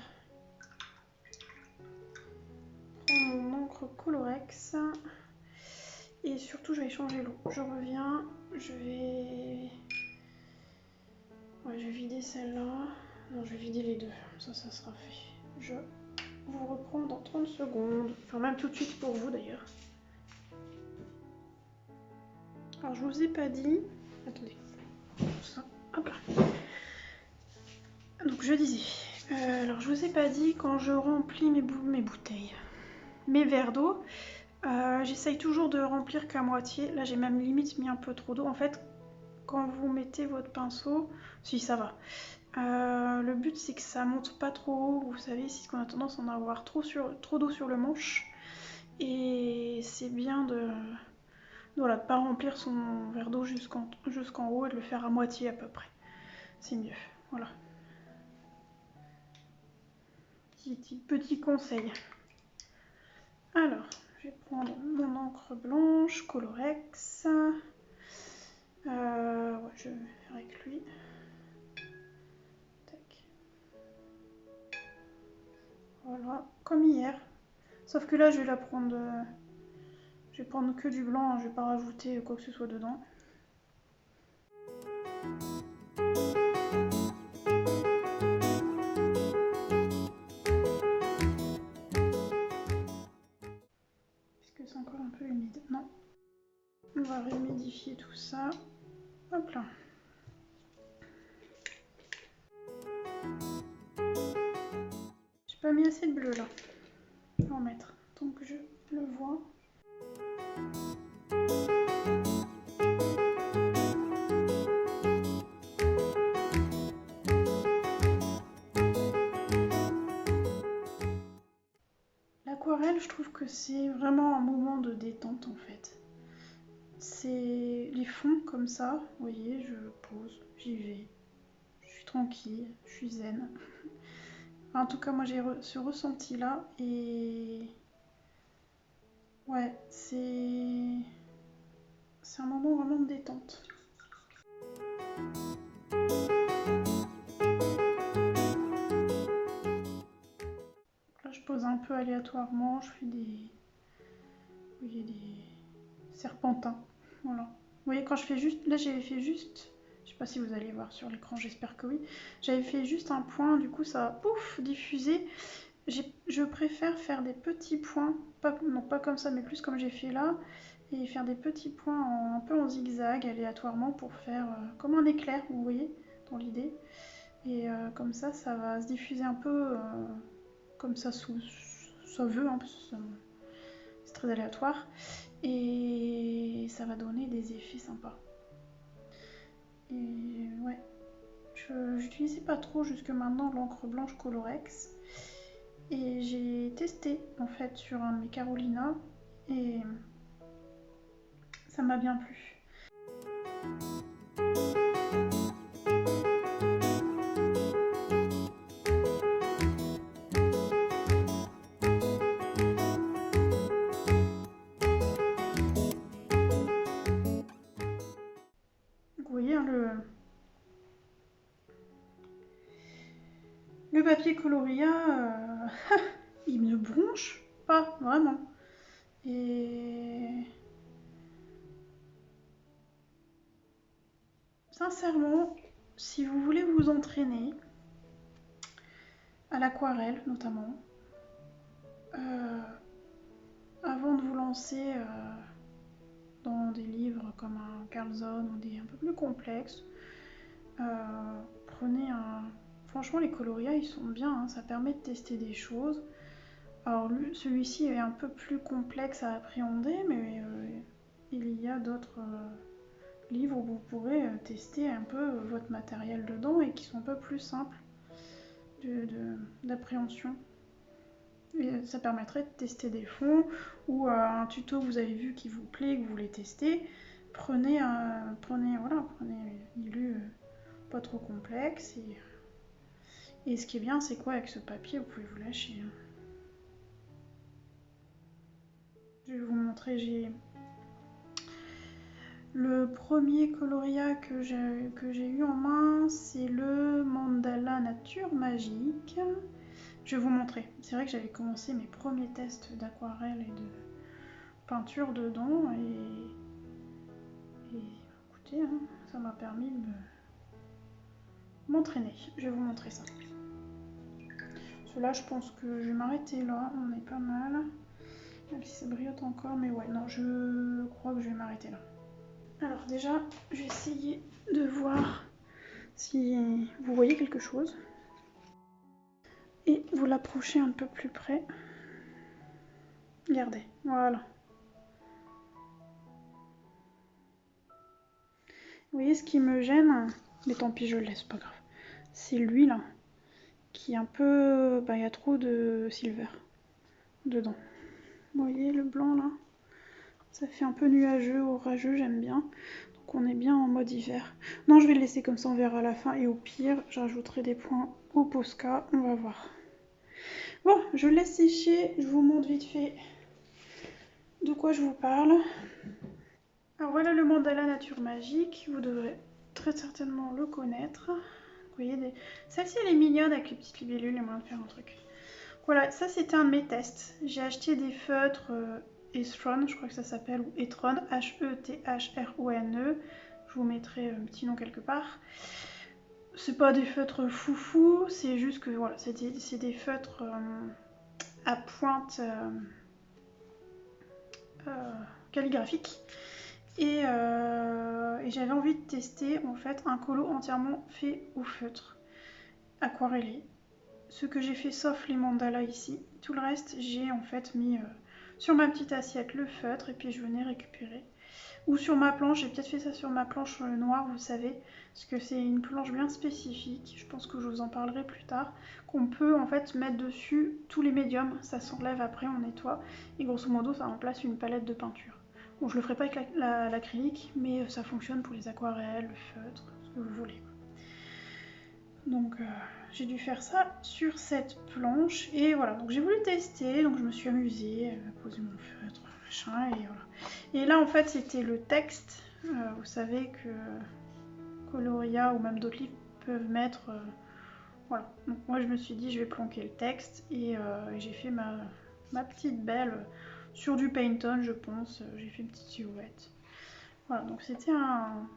prendre mon encre Colorex et surtout je vais changer l'eau. Je reviens, je vais vider celle-là. Non, je vais vider les deux, ça sera fait. Je vous reprends dans 30 secondes, enfin même tout de suite pour vous d'ailleurs. Alors je vous ai pas dit, attendez, ça, hop là. Donc je disais, alors je vous ai pas dit quand je remplis mes bouteilles, mes verres d'eau, j'essaye toujours de remplir qu'à moitié. Là j'ai même limite mis un peu trop d'eau. En fait, quand vous mettez votre pinceau, si ça va, le but c'est que ça monte pas trop haut. Vous savez, si on a tendance à en avoir trop d'eau sur le manche, et c'est bien de voilà, pas remplir son verre d'eau jusqu'en haut et de le faire à moitié à peu près. C'est mieux, voilà. Petit conseil. Alors, je vais prendre mon encre blanche, Colorex. Ouais, je vais faire avec lui. Tac. Voilà, comme hier. Sauf que là, je vais la prendre. Je vais prendre que du blanc, hein, je vais pas rajouter quoi que ce soit dedans. Est-ce que c'est encore un peu humide? Non. On va réhumidifier tout ça. Hop là. J'ai pas mis assez de bleu là. Je vais en mettre. Tant que je le vois. L'aquarelle, je trouve que c'est vraiment un moment de détente en fait. C'est les fonds comme ça, vous voyez, je pose, j'y vais. Je suis tranquille, je suis zen. En tout cas, moi j'ai ce ressenti là et ouais, c'est un moment vraiment de détente. Là, je pose un peu aléatoirement, je fais des, vous voyez, des serpentins. Voilà. Vous voyez, quand je fais juste, là j'avais fait juste, je sais pas si vous allez voir sur l'écran, j'espère que oui. J'avais fait juste un point, du coup ça a pouf diffusé. Je préfère faire des petits points, non pas comme ça, mais plus comme j'ai fait là. et faire des petits points un peu en zigzag aléatoirement pour faire comme un éclair, vous voyez, dans l'idée. Et comme ça va se diffuser un peu comme ça ça veut, hein, parce que c'est très aléatoire. Et ça va donner des effets sympas. Et ouais, je n'utilisais pas trop jusque maintenant l'encre blanche Colorex. Et j'ai testé en fait sur un de mes Carolina et ça m'a bien plu. Vous voyez hein, le papier Coloria, il ne bronche pas vraiment. Et sincèrement, si vous voulez vous entraîner, à l'aquarelle notamment, avant de vous lancer dans des livres comme un Carlson ou des un peu plus complexes, prenez un... Franchement, les coloria, ils sont bien, hein, ça permet de tester des choses. Alors, celui-ci est un peu plus complexe à appréhender, mais il y a d'autres livres où vous pourrez tester un peu votre matériel dedans et qui sont un peu plus simples d'appréhension. Et ça permettrait de tester des fonds ou un tuto que vous avez vu qui vous plaît, que vous voulez tester. Prenez une lu pas trop complexe et ce qui est bien c'est quoi avec ce papier vous pouvez vous lâcher. Je vais vous montrer, j'ai le premier coloria que j'ai eu en main, c'est le Mandala Nature Magique. Je vais vous montrer. C'est vrai que j'avais commencé mes premiers tests d'aquarelle et de peinture dedans et écoutez, hein, ça m'a permis de m'entraîner. Je vais vous montrer ça. Cela, je pense que je vais m'arrêter là. On est pas mal. Même si ça briote encore, mais ouais, non, je crois que je vais m'arrêter là. Alors déjà, je vais essayer de voir si vous voyez quelque chose. Et vous l'approchez un peu plus près. Regardez, voilà. Vous voyez ce qui me gêne, mais tant pis, je le laisse, pas grave. C'est lui là, qui est un peu... il y a trop de silver dedans. Vous voyez le blanc là? Ça fait un peu nuageux, orageux, j'aime bien. Donc on est bien en mode hiver. Non, je vais le laisser comme ça, on verra à la fin. Et au pire, j'ajouterai des points au Posca, on va voir. Bon, je laisse sécher, je vous montre vite fait de quoi je vous parle. Alors voilà le mandala nature magique, vous devrez très certainement le connaître. Vous voyez, celle-ci elle est mignonne avec les petites libellules, les moyens de faire un truc. Voilà, ça c'était un de mes tests. J'ai acheté des feutres Ethron, je crois que ça s'appelle, ou Ethron, H-E-T-H-R-O-N-E. Je vous mettrai un petit nom quelque part. C'est pas des feutres foufou, c'est juste que voilà, c'est des feutres à pointe calligraphique. Et j'avais envie de tester en fait un colo entièrement fait au feutre, aquarellé. Ce que j'ai fait sauf les mandalas ici. Tout le reste, j'ai en fait mis sur ma petite assiette le feutre et puis je venais récupérer. Ou sur ma planche, j'ai peut-être fait ça sur ma planche noire, vous savez, parce que c'est une planche bien spécifique, je pense que je vous en parlerai plus tard, qu'on peut en fait mettre dessus tous les médiums, ça s'enlève après, on nettoie, et grosso modo ça remplace une palette de peinture. Bon, je le ferai pas avec l'acrylique, mais ça fonctionne pour les aquarelles, le feutre, ce que vous voulez. Donc j'ai dû faire ça sur cette planche et voilà, donc j'ai voulu tester, donc je me suis amusée à poser mon feutre, machin, et voilà. Et là en fait c'était le texte, vous savez que Coloria ou même d'autres livres peuvent mettre, voilà. Donc moi je me suis dit je vais planquer le texte et j'ai fait ma petite belle sur du paint-on je pense, j'ai fait une petite silhouette. Voilà, donc c'était un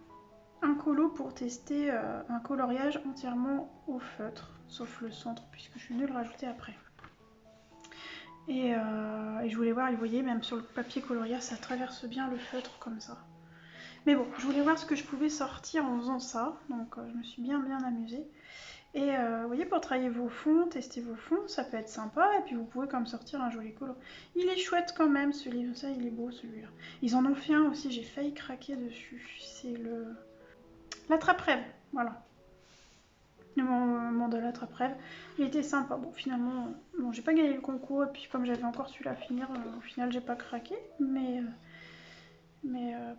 colo pour tester un coloriage entièrement au feutre, sauf le centre, puisque je suis venue le rajouter après. Et je voulais voir, et vous voyez, même sur le papier colorié, ça traverse bien le feutre comme ça. Mais bon, je voulais voir ce que je pouvais sortir en faisant ça, donc je me suis bien amusée. Et vous voyez, pour travailler vos fonds, tester vos fonds, ça peut être sympa, et puis vous pouvez comme sortir un joli colo. Il est chouette quand même ce livre, ça il est beau celui-là. Ils en ont fait un aussi, j'ai failli craquer dessus, c'est le... l'attrape-rêve, voilà. Mon mandala attrape-rêve, il était sympa. Bon, finalement, bon, j'ai pas gagné le concours, et puis comme j'avais encore celui-là à finir, au final j'ai pas craqué, mais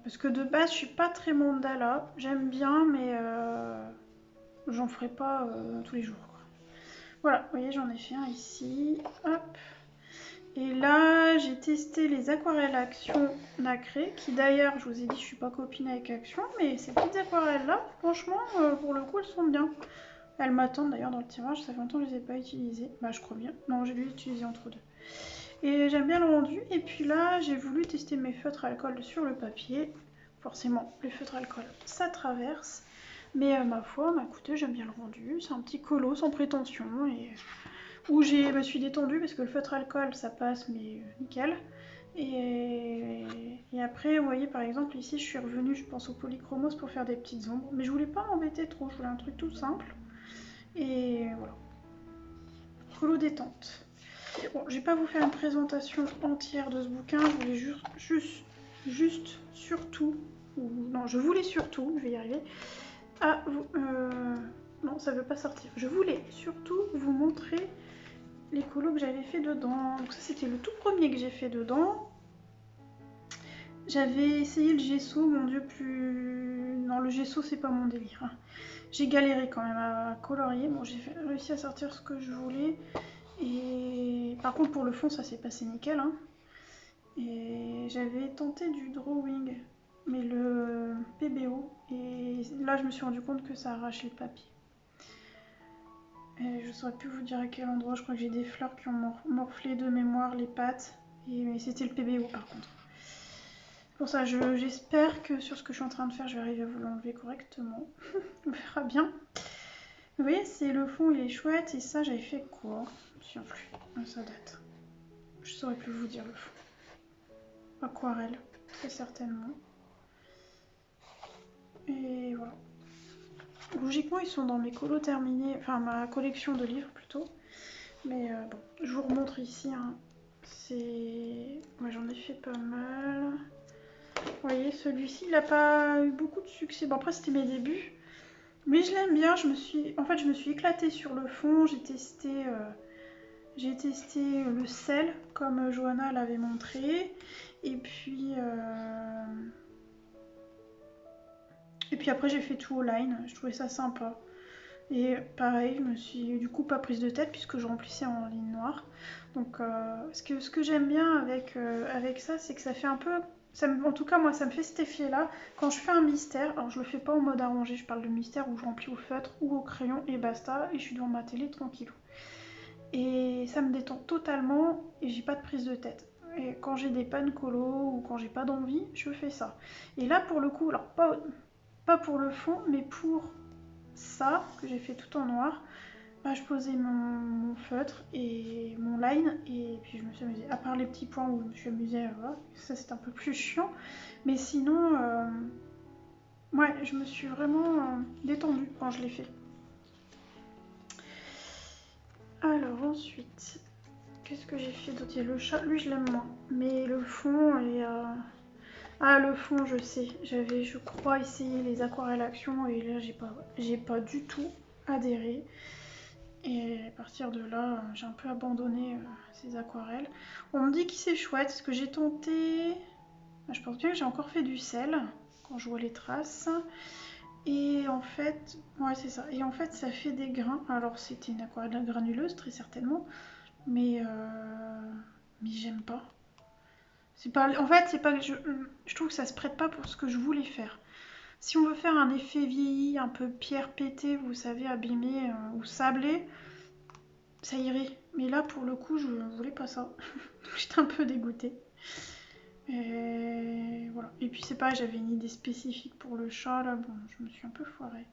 parce que de base je suis pas très mandala, j'aime bien, mais j'en ferai pas tous les jours, quoi. Voilà, vous voyez, j'en ai fait un ici, hop. Et là, j'ai testé les aquarelles Action Nacré, qui d'ailleurs, je vous ai dit, je suis pas copine avec Action, mais ces petites aquarelles-là, franchement, pour le coup, elles sont bien. Elles m'attendent d'ailleurs dans le tirage, ça fait longtemps que je les ai pas utilisées. Bah, je crois bien. Non, j'ai dû les utiliser entre deux. Et j'aime bien le rendu. Et puis là, j'ai voulu tester mes feutres alcool sur le papier. Forcément, les feutres alcool, ça traverse. Mais ma foi, m'a coûté, j'aime bien le rendu. C'est un petit colo sans prétention. Et où je me suis détendue parce que le feutre alcool, ça passe, mais nickel. Et après, vous voyez, par exemple, ici, je suis revenue, je pense, au polychromos pour faire des petites ombres. Mais je voulais pas m'embêter trop, je voulais un truc tout simple. Et voilà. Colo détente. Bon, je vais pas vous faire une présentation entière de ce bouquin, je voulais juste surtout, ou non, je voulais surtout, je vais y arriver, non, ça veut pas sortir. Je voulais surtout vous montrer les colos que j'avais fait dedans. Donc ça, c'était le tout premier que j'ai fait dedans. J'avais essayé le gesso, mon dieu, plus... Non, le gesso, c'est pas mon délire, hein. J'ai galéré quand même à colorier. Bon, j'ai réussi à sortir ce que je voulais. Et par contre, pour le fond, ça s'est passé nickel, hein. Et j'avais tenté du drawing, mais le PBO. Et là, je me suis rendu compte que ça arrachait le papier. Et je saurais plus vous dire à quel endroit. Je crois que j'ai des fleurs qui ont morflé de mémoire les pattes. Mais c'était le PBO par contre. Pour ça, j'espère que sur ce que je suis en train de faire, je vais arriver à vous l'enlever correctement. On verra bien. Vous voyez, c'est le fond, il est chouette. Et ça, j'avais fait quoi? Je me souviens plus. Ah, ça date. Je saurais plus vous dire le fond. Aquarelle, très certainement. Et voilà. Logiquement, ils sont dans mes colos terminés, enfin ma collection de livres plutôt. Mais bon, je vous remontre ici, hein. C'est... Moi, j'en ai fait pas mal. Vous voyez, celui-ci, il n'a pas eu beaucoup de succès. Bon, après, c'était mes débuts. Mais je l'aime bien. En fait, je me suis éclatée sur le fond. J'ai testé le sel, comme Johanna l'avait montré. Et puis après, j'ai fait tout au line. Je trouvais ça sympa. Et pareil, je me suis du coup pas prise de tête puisque je remplissais en ligne noire. Donc ce que j'aime bien avec ça, c'est que ça fait un peu... en tout cas, moi, ça me fait cet effet-là. Quand je fais un mystère, alors je le fais pas en mode arrangé, je parle de mystère où je remplis au feutre ou au crayon et basta, et je suis devant ma télé tranquillou. Et ça me détend totalement et j'ai pas de prise de tête. Et quand j'ai des pannes colo ou quand j'ai pas d'envie, je fais ça. Et là, pour le coup, alors pas pour le fond, mais pour ça, que j'ai fait tout en noir, bah, je posais mon feutre et mon line et puis je me suis amusée. À part les petits points où je me suis amusée, voilà, ça c'est un peu plus chiant. Mais sinon, ouais, je me suis vraiment détendue quand je l'ai fait. Alors ensuite, qu'est-ce que j'ai fait d'autre? Il y a le chat, lui je l'aime moins. Mais le fond et... Ah, le fond, je sais. J'avais, je crois, essayé les aquarelles action et là, j'ai pas du tout adhéré. Et à partir de là, j'ai un peu abandonné ces aquarelles. On me dit que c'est chouette, ce que j'ai tenté... Je pense bien que j'ai encore fait du sel, quand je vois les traces. Et en fait, ouais c'est ça. Et en fait, ça fait des grains. Alors c'était une aquarelle granuleuse, très certainement. Mais j'aime pas. En fait, c'est pas que je trouve que ça se prête pas pour ce que je voulais faire. Si on veut faire un effet vieilli, un peu pierre pétée, vous savez, abîmé ou sablé, ça irait. Mais là, pour le coup, je voulais pas ça. J'étais un peu dégoûtée. Et voilà. Et puis c'est pareil, j'avais une idée spécifique pour le chat, là, bon, je me suis un peu foirée.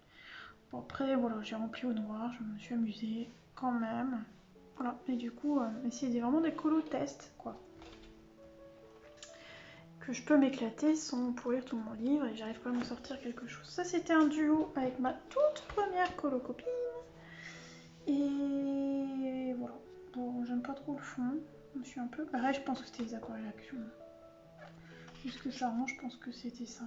Bon, après, voilà, j'ai rempli au noir, je me suis amusée quand même. Voilà, et du coup, c'est vraiment des colos tests, quoi. Que je peux m'éclater sans pourrir tout mon livre et j'arrive quand même à sortir quelque chose. Ça, c'était un duo avec ma toute première colocopine. Et voilà. Bon, j'aime pas trop le fond. Je suis un peu... Pareil, je pense que c'était les aquarelles action. Est-ce que ça rend? Je pense que c'était ça.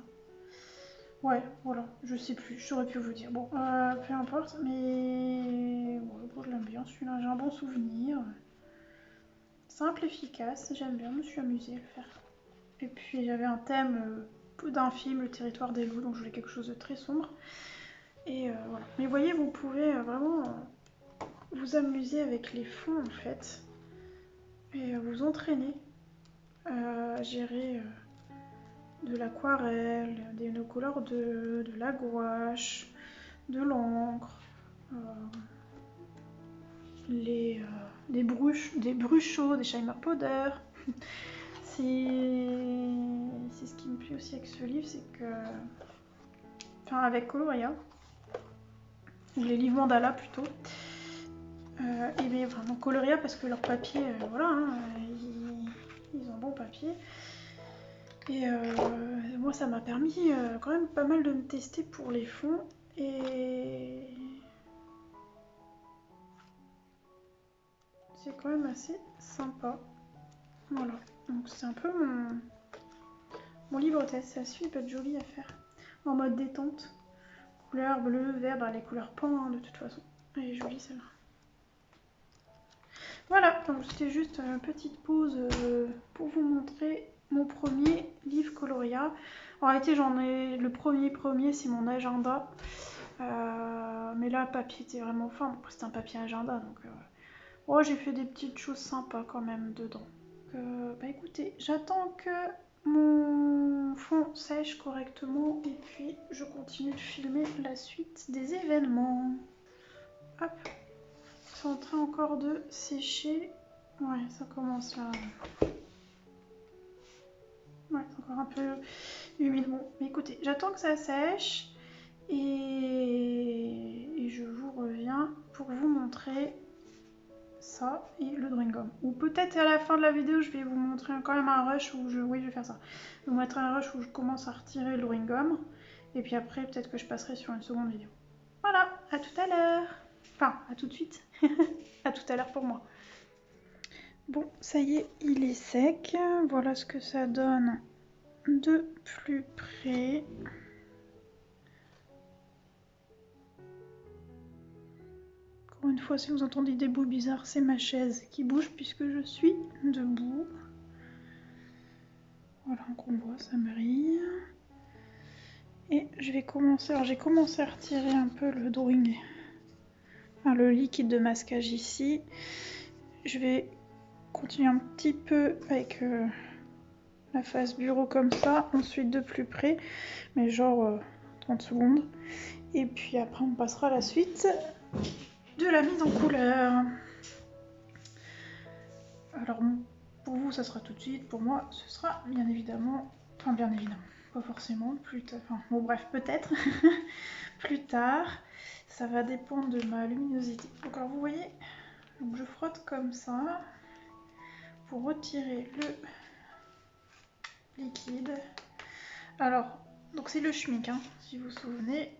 Ouais, voilà, je sais plus, j'aurais pu vous dire. Bon, peu importe, mais ouais, bon, je l'aime bien celui-là, j'ai un bon souvenir. Simple, efficace, j'aime bien, je me suis amusée à le faire. Et puis j'avais un thème d'un film, Le Territoire des loups, donc je voulais quelque chose de très sombre. Et voilà. Mais vous voyez, vous pouvez vraiment vous amuser avec les fonds en fait. Et vous entraîner à gérer de l'aquarelle, des couleurs de la gouache, de l'encre, des bruchos, des Shimer Powder. C'est ce qui me plaît aussi avec ce livre, c'est que... Enfin, avec Coloria, ou les livres mandala plutôt. Et bien vraiment Coloria parce que leur papier, voilà, hein, ils ont bon papier. Et moi, ça m'a permis quand même pas mal de me tester pour les fonds. Et c'est quand même assez sympa. Voilà, donc c'est un peu mon livre test. Ça suit, peut être joli à faire. En mode détente. Couleur bleu, vert, bah, les couleurs pan hein, de toute façon. Elle est jolie celle-là. Voilà, donc c'était juste une petite pause pour vous montrer mon premier livre Coloria. En réalité, j'en ai le premier, c'est mon agenda. Mais là, le papier était vraiment fin. Bon, c'était un papier agenda, donc oh, j'ai fait des petites choses sympas quand même dedans. Bah écoutez, j'attends que mon fond sèche correctement et puis je continue de filmer la suite des événements. Hop, c'est en train encore de sécher. Ouais, ça commence là. Ouais, c'est encore un peu humide. Bon, mais écoutez, j'attends que ça sèche et je vous reviens pour vous montrer ça et le drawing gum. Ou peut-être à la fin de la vidéo, je vais vous montrer quand même un rush où oui, je vais faire ça. Je vais vous montrer un rush où je commence à retirer le drawing gum. Et puis après, peut-être que je passerai sur une seconde vidéo. Voilà, à tout à l'heure. Enfin, à tout de suite. À tout à l'heure pour moi. Bon, ça y est, il est sec. Voilà ce que ça donne de plus près. Encore une fois, si vous entendez des bruits bizarres, c'est ma chaise qui bouge puisque je suis debout. Voilà, donc on voit, ça brille. Et je vais commencer, alors j'ai commencé à retirer un peu le drawing, enfin le liquide de masquage ici. Je vais continuer un petit peu avec la face bureau comme ça, ensuite de plus près, mais genre 30 secondes. Et puis après on passera à la suite de la mise en couleur. Alors pour vous ça sera tout de suite, pour moi ce sera bien évidemment, pas forcément, plus tard, enfin bon bref peut-être, plus tard, ça va dépendre de ma luminosité. Donc alors vous voyez, donc je frotte comme ça pour retirer le liquide. Alors, donc c'est le schmick, hein, si vous vous souvenez,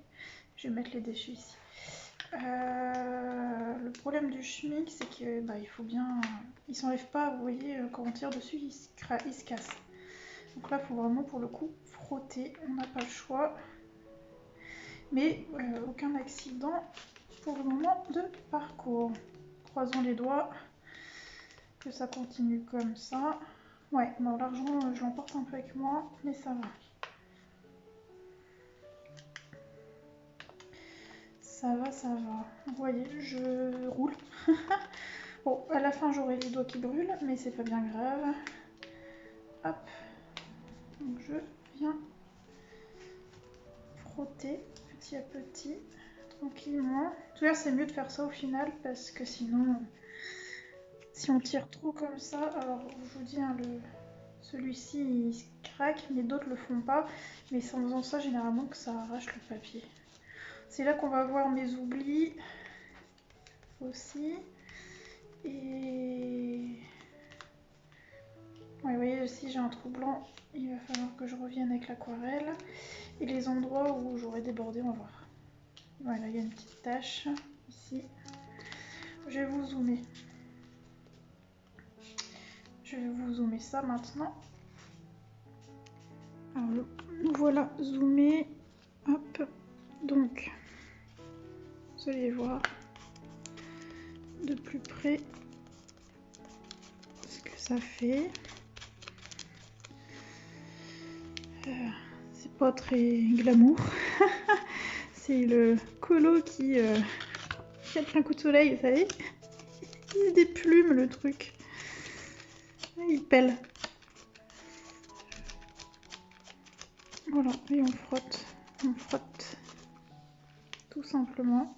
je vais mettre les déchets ici. Le problème du schmick, c'est que bah, il faut bien, il s'enlève pas, vous voyez, quand on tire dessus, il se casse. Donc là, il faut vraiment pour le coup frotter, on n'a pas le choix. Mais aucun accident pour le moment de parcours. Croisons les doigts que ça continue comme ça. Ouais, bon, l'argent, je l'emporte un peu avec moi, mais ça va. Ça va, ça va. Vous voyez, je roule. Bon, à la fin, j'aurai les doigts qui brûlent, mais c'est pas bien grave. Hop. Donc, je viens frotter petit à petit, tranquillement. Tout à l'heure, c'est mieux de faire ça au final, parce que sinon, si on tire trop comme ça, alors je vous dis, hein, celui-ci, il se craque, mais d'autres le font pas. Mais c'est en faisant ça, généralement, que ça arrache le papier. C'est là qu'on va voir mes oublis aussi. Et ouais, vous voyez, si j'ai un trou blanc, il va falloir que je revienne avec l'aquarelle. Et les endroits où j'aurais débordé, on va voir. Voilà, il y a une petite tache ici. Je vais vous zoomer. Je vais vous zoomer ça maintenant. Alors, nous voilà zoomé. Hop. Donc, vous allez voir de plus près ce que ça fait. C'est pas très glamour. C'est le colo qui a pris un coup de soleil, vous savez. Il a des plumes, le truc. Il pèle. Voilà, et on frotte tout simplement.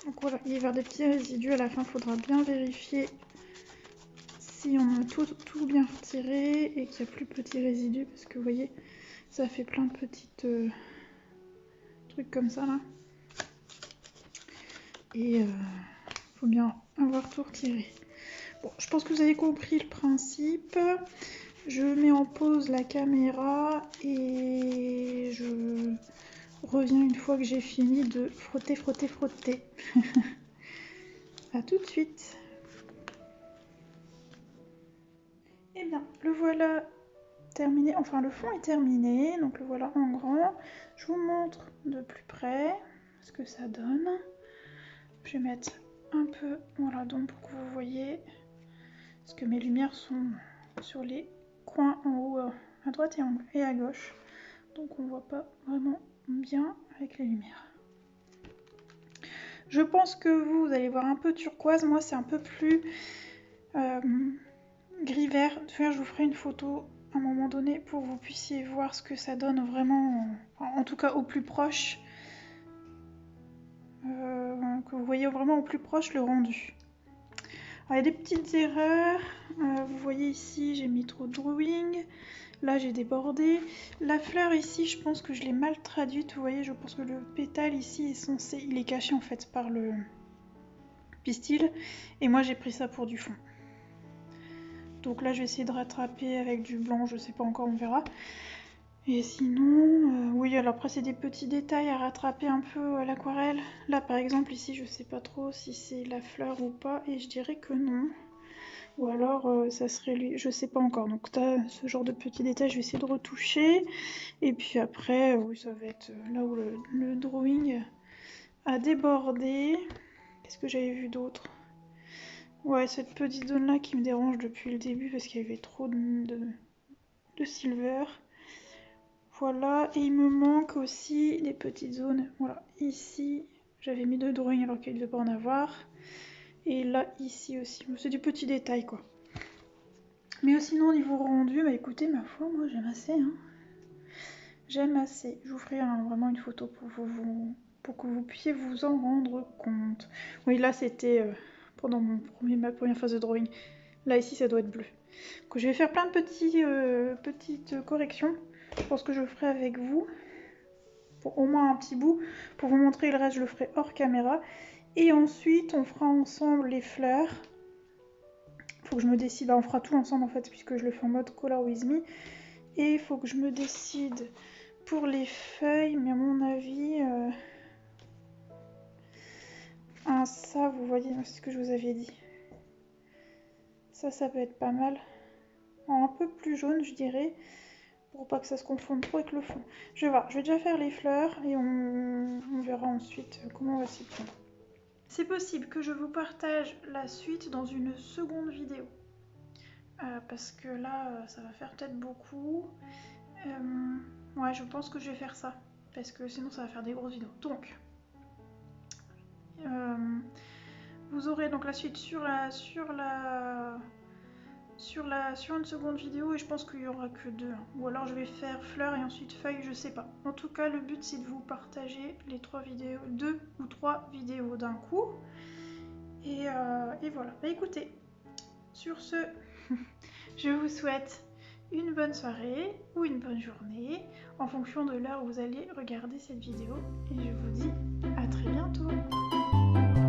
Donc voilà, il va y avoir des petits résidus. À la fin, il faudra bien vérifier si on a tout bien retiré et qu'il n'y a plus de petits résidus. Parce que vous voyez, ça fait plein de petites trucs comme ça là. Et faut bien avoir tout retiré. Bon, je pense que vous avez compris le principe. Je mets en pause la caméra et je reviens une fois que j'ai fini de frotter. A tout de suite. Et bien, le voilà terminé. Enfin, le fond est terminé. Donc le voilà en grand. Je vous montre de plus près ce que ça donne. Je vais mettre un peu voilà, donc pour que vous voyez. Parce que mes lumières sont sur les coins en haut à droite et à gauche. Donc on voit pas vraiment bien avec les lumières. Je pense que vous allez voir un peu turquoise. Moi, c'est un peu plus gris-vert. Je vous ferai une photo à un moment donné pour que vous puissiez voir ce que ça donne vraiment, en tout cas au plus proche. Que vous voyez vraiment au plus proche le rendu. Alors, il y a des petites erreurs. Vous voyez ici, j'ai mis trop de drawing. Là, j'ai débordé. La fleur ici, je pense que je l'ai mal traduite. Vous voyez, je pense que le pétale ici est censé... Il est caché en fait par le pistil. Et moi, j'ai pris ça pour du fond. Donc là, je vais essayer de rattraper avec du blanc. Je sais pas encore, on verra. Et sinon, oui, alors après, c'est des petits détails à rattraper un peu à l'aquarelle. Là, par exemple, ici, je sais pas trop si c'est la fleur ou pas. Et je dirais que non. Ou alors, ça serait lui, je sais pas encore. Donc, ce genre de petits détails, je vais essayer de retoucher. Et puis après, oui, ça va être là où le drawing a débordé. Qu'est-ce que j'avais vu d'autre? Ouais, cette petite zone-là qui me dérange depuis le début parce qu'il y avait trop de silver. Voilà, et il me manque aussi des petites zones. Voilà, ici, j'avais mis 2 drawings alors qu'il ne devait pas en avoir. Et là, ici aussi. C'est du petit détail, quoi. Mais sinon, au niveau rendu, bah écoutez, ma foi, moi j'aime assez. Hein. J'aime assez. Je vous ferai vraiment une photo pour que vous puissiez vous en rendre compte. Oui, là, c'était pendant ma première phase de drawing. Là, ici, ça doit être bleu. Donc, je vais faire plein de petites corrections. Je pense que je le ferai avec vous. Pour au moins un petit bout. Pour vous montrer le reste, je le ferai hors caméra. Et ensuite, on fera ensemble les fleurs. Faut que je me décide, on fera tout ensemble en fait, puisque je le fais en mode Color With Me. Et il faut que je me décide pour les feuilles, mais à mon avis... ça, vous voyez, c'est ce que je vous avais dit. Ça peut être pas mal. Un peu plus jaune, je dirais, pour pas que ça se confonde trop avec le fond. Je vais voir, je vais déjà faire les fleurs et on verra ensuite comment on va s'y prendre. C'est possible que je vous partage la suite dans une seconde vidéo. Parce que là, ça va faire peut-être beaucoup. Ouais, je pense que je vais faire ça. Parce que sinon, ça va faire des grosses vidéos. Donc, vous aurez donc la suite sur une seconde vidéo et je pense qu'il n'y aura que 2. Ou alors je vais faire fleurs et ensuite feuilles, je sais pas. En tout cas, le but c'est de vous partager les 3 vidéos, 2 ou 3 vidéos d'un coup. Et voilà. Bah écoutez, sur ce, je vous souhaite une bonne soirée ou une bonne journée en fonction de l'heure où vous allez regarder cette vidéo et je vous dis à très bientôt.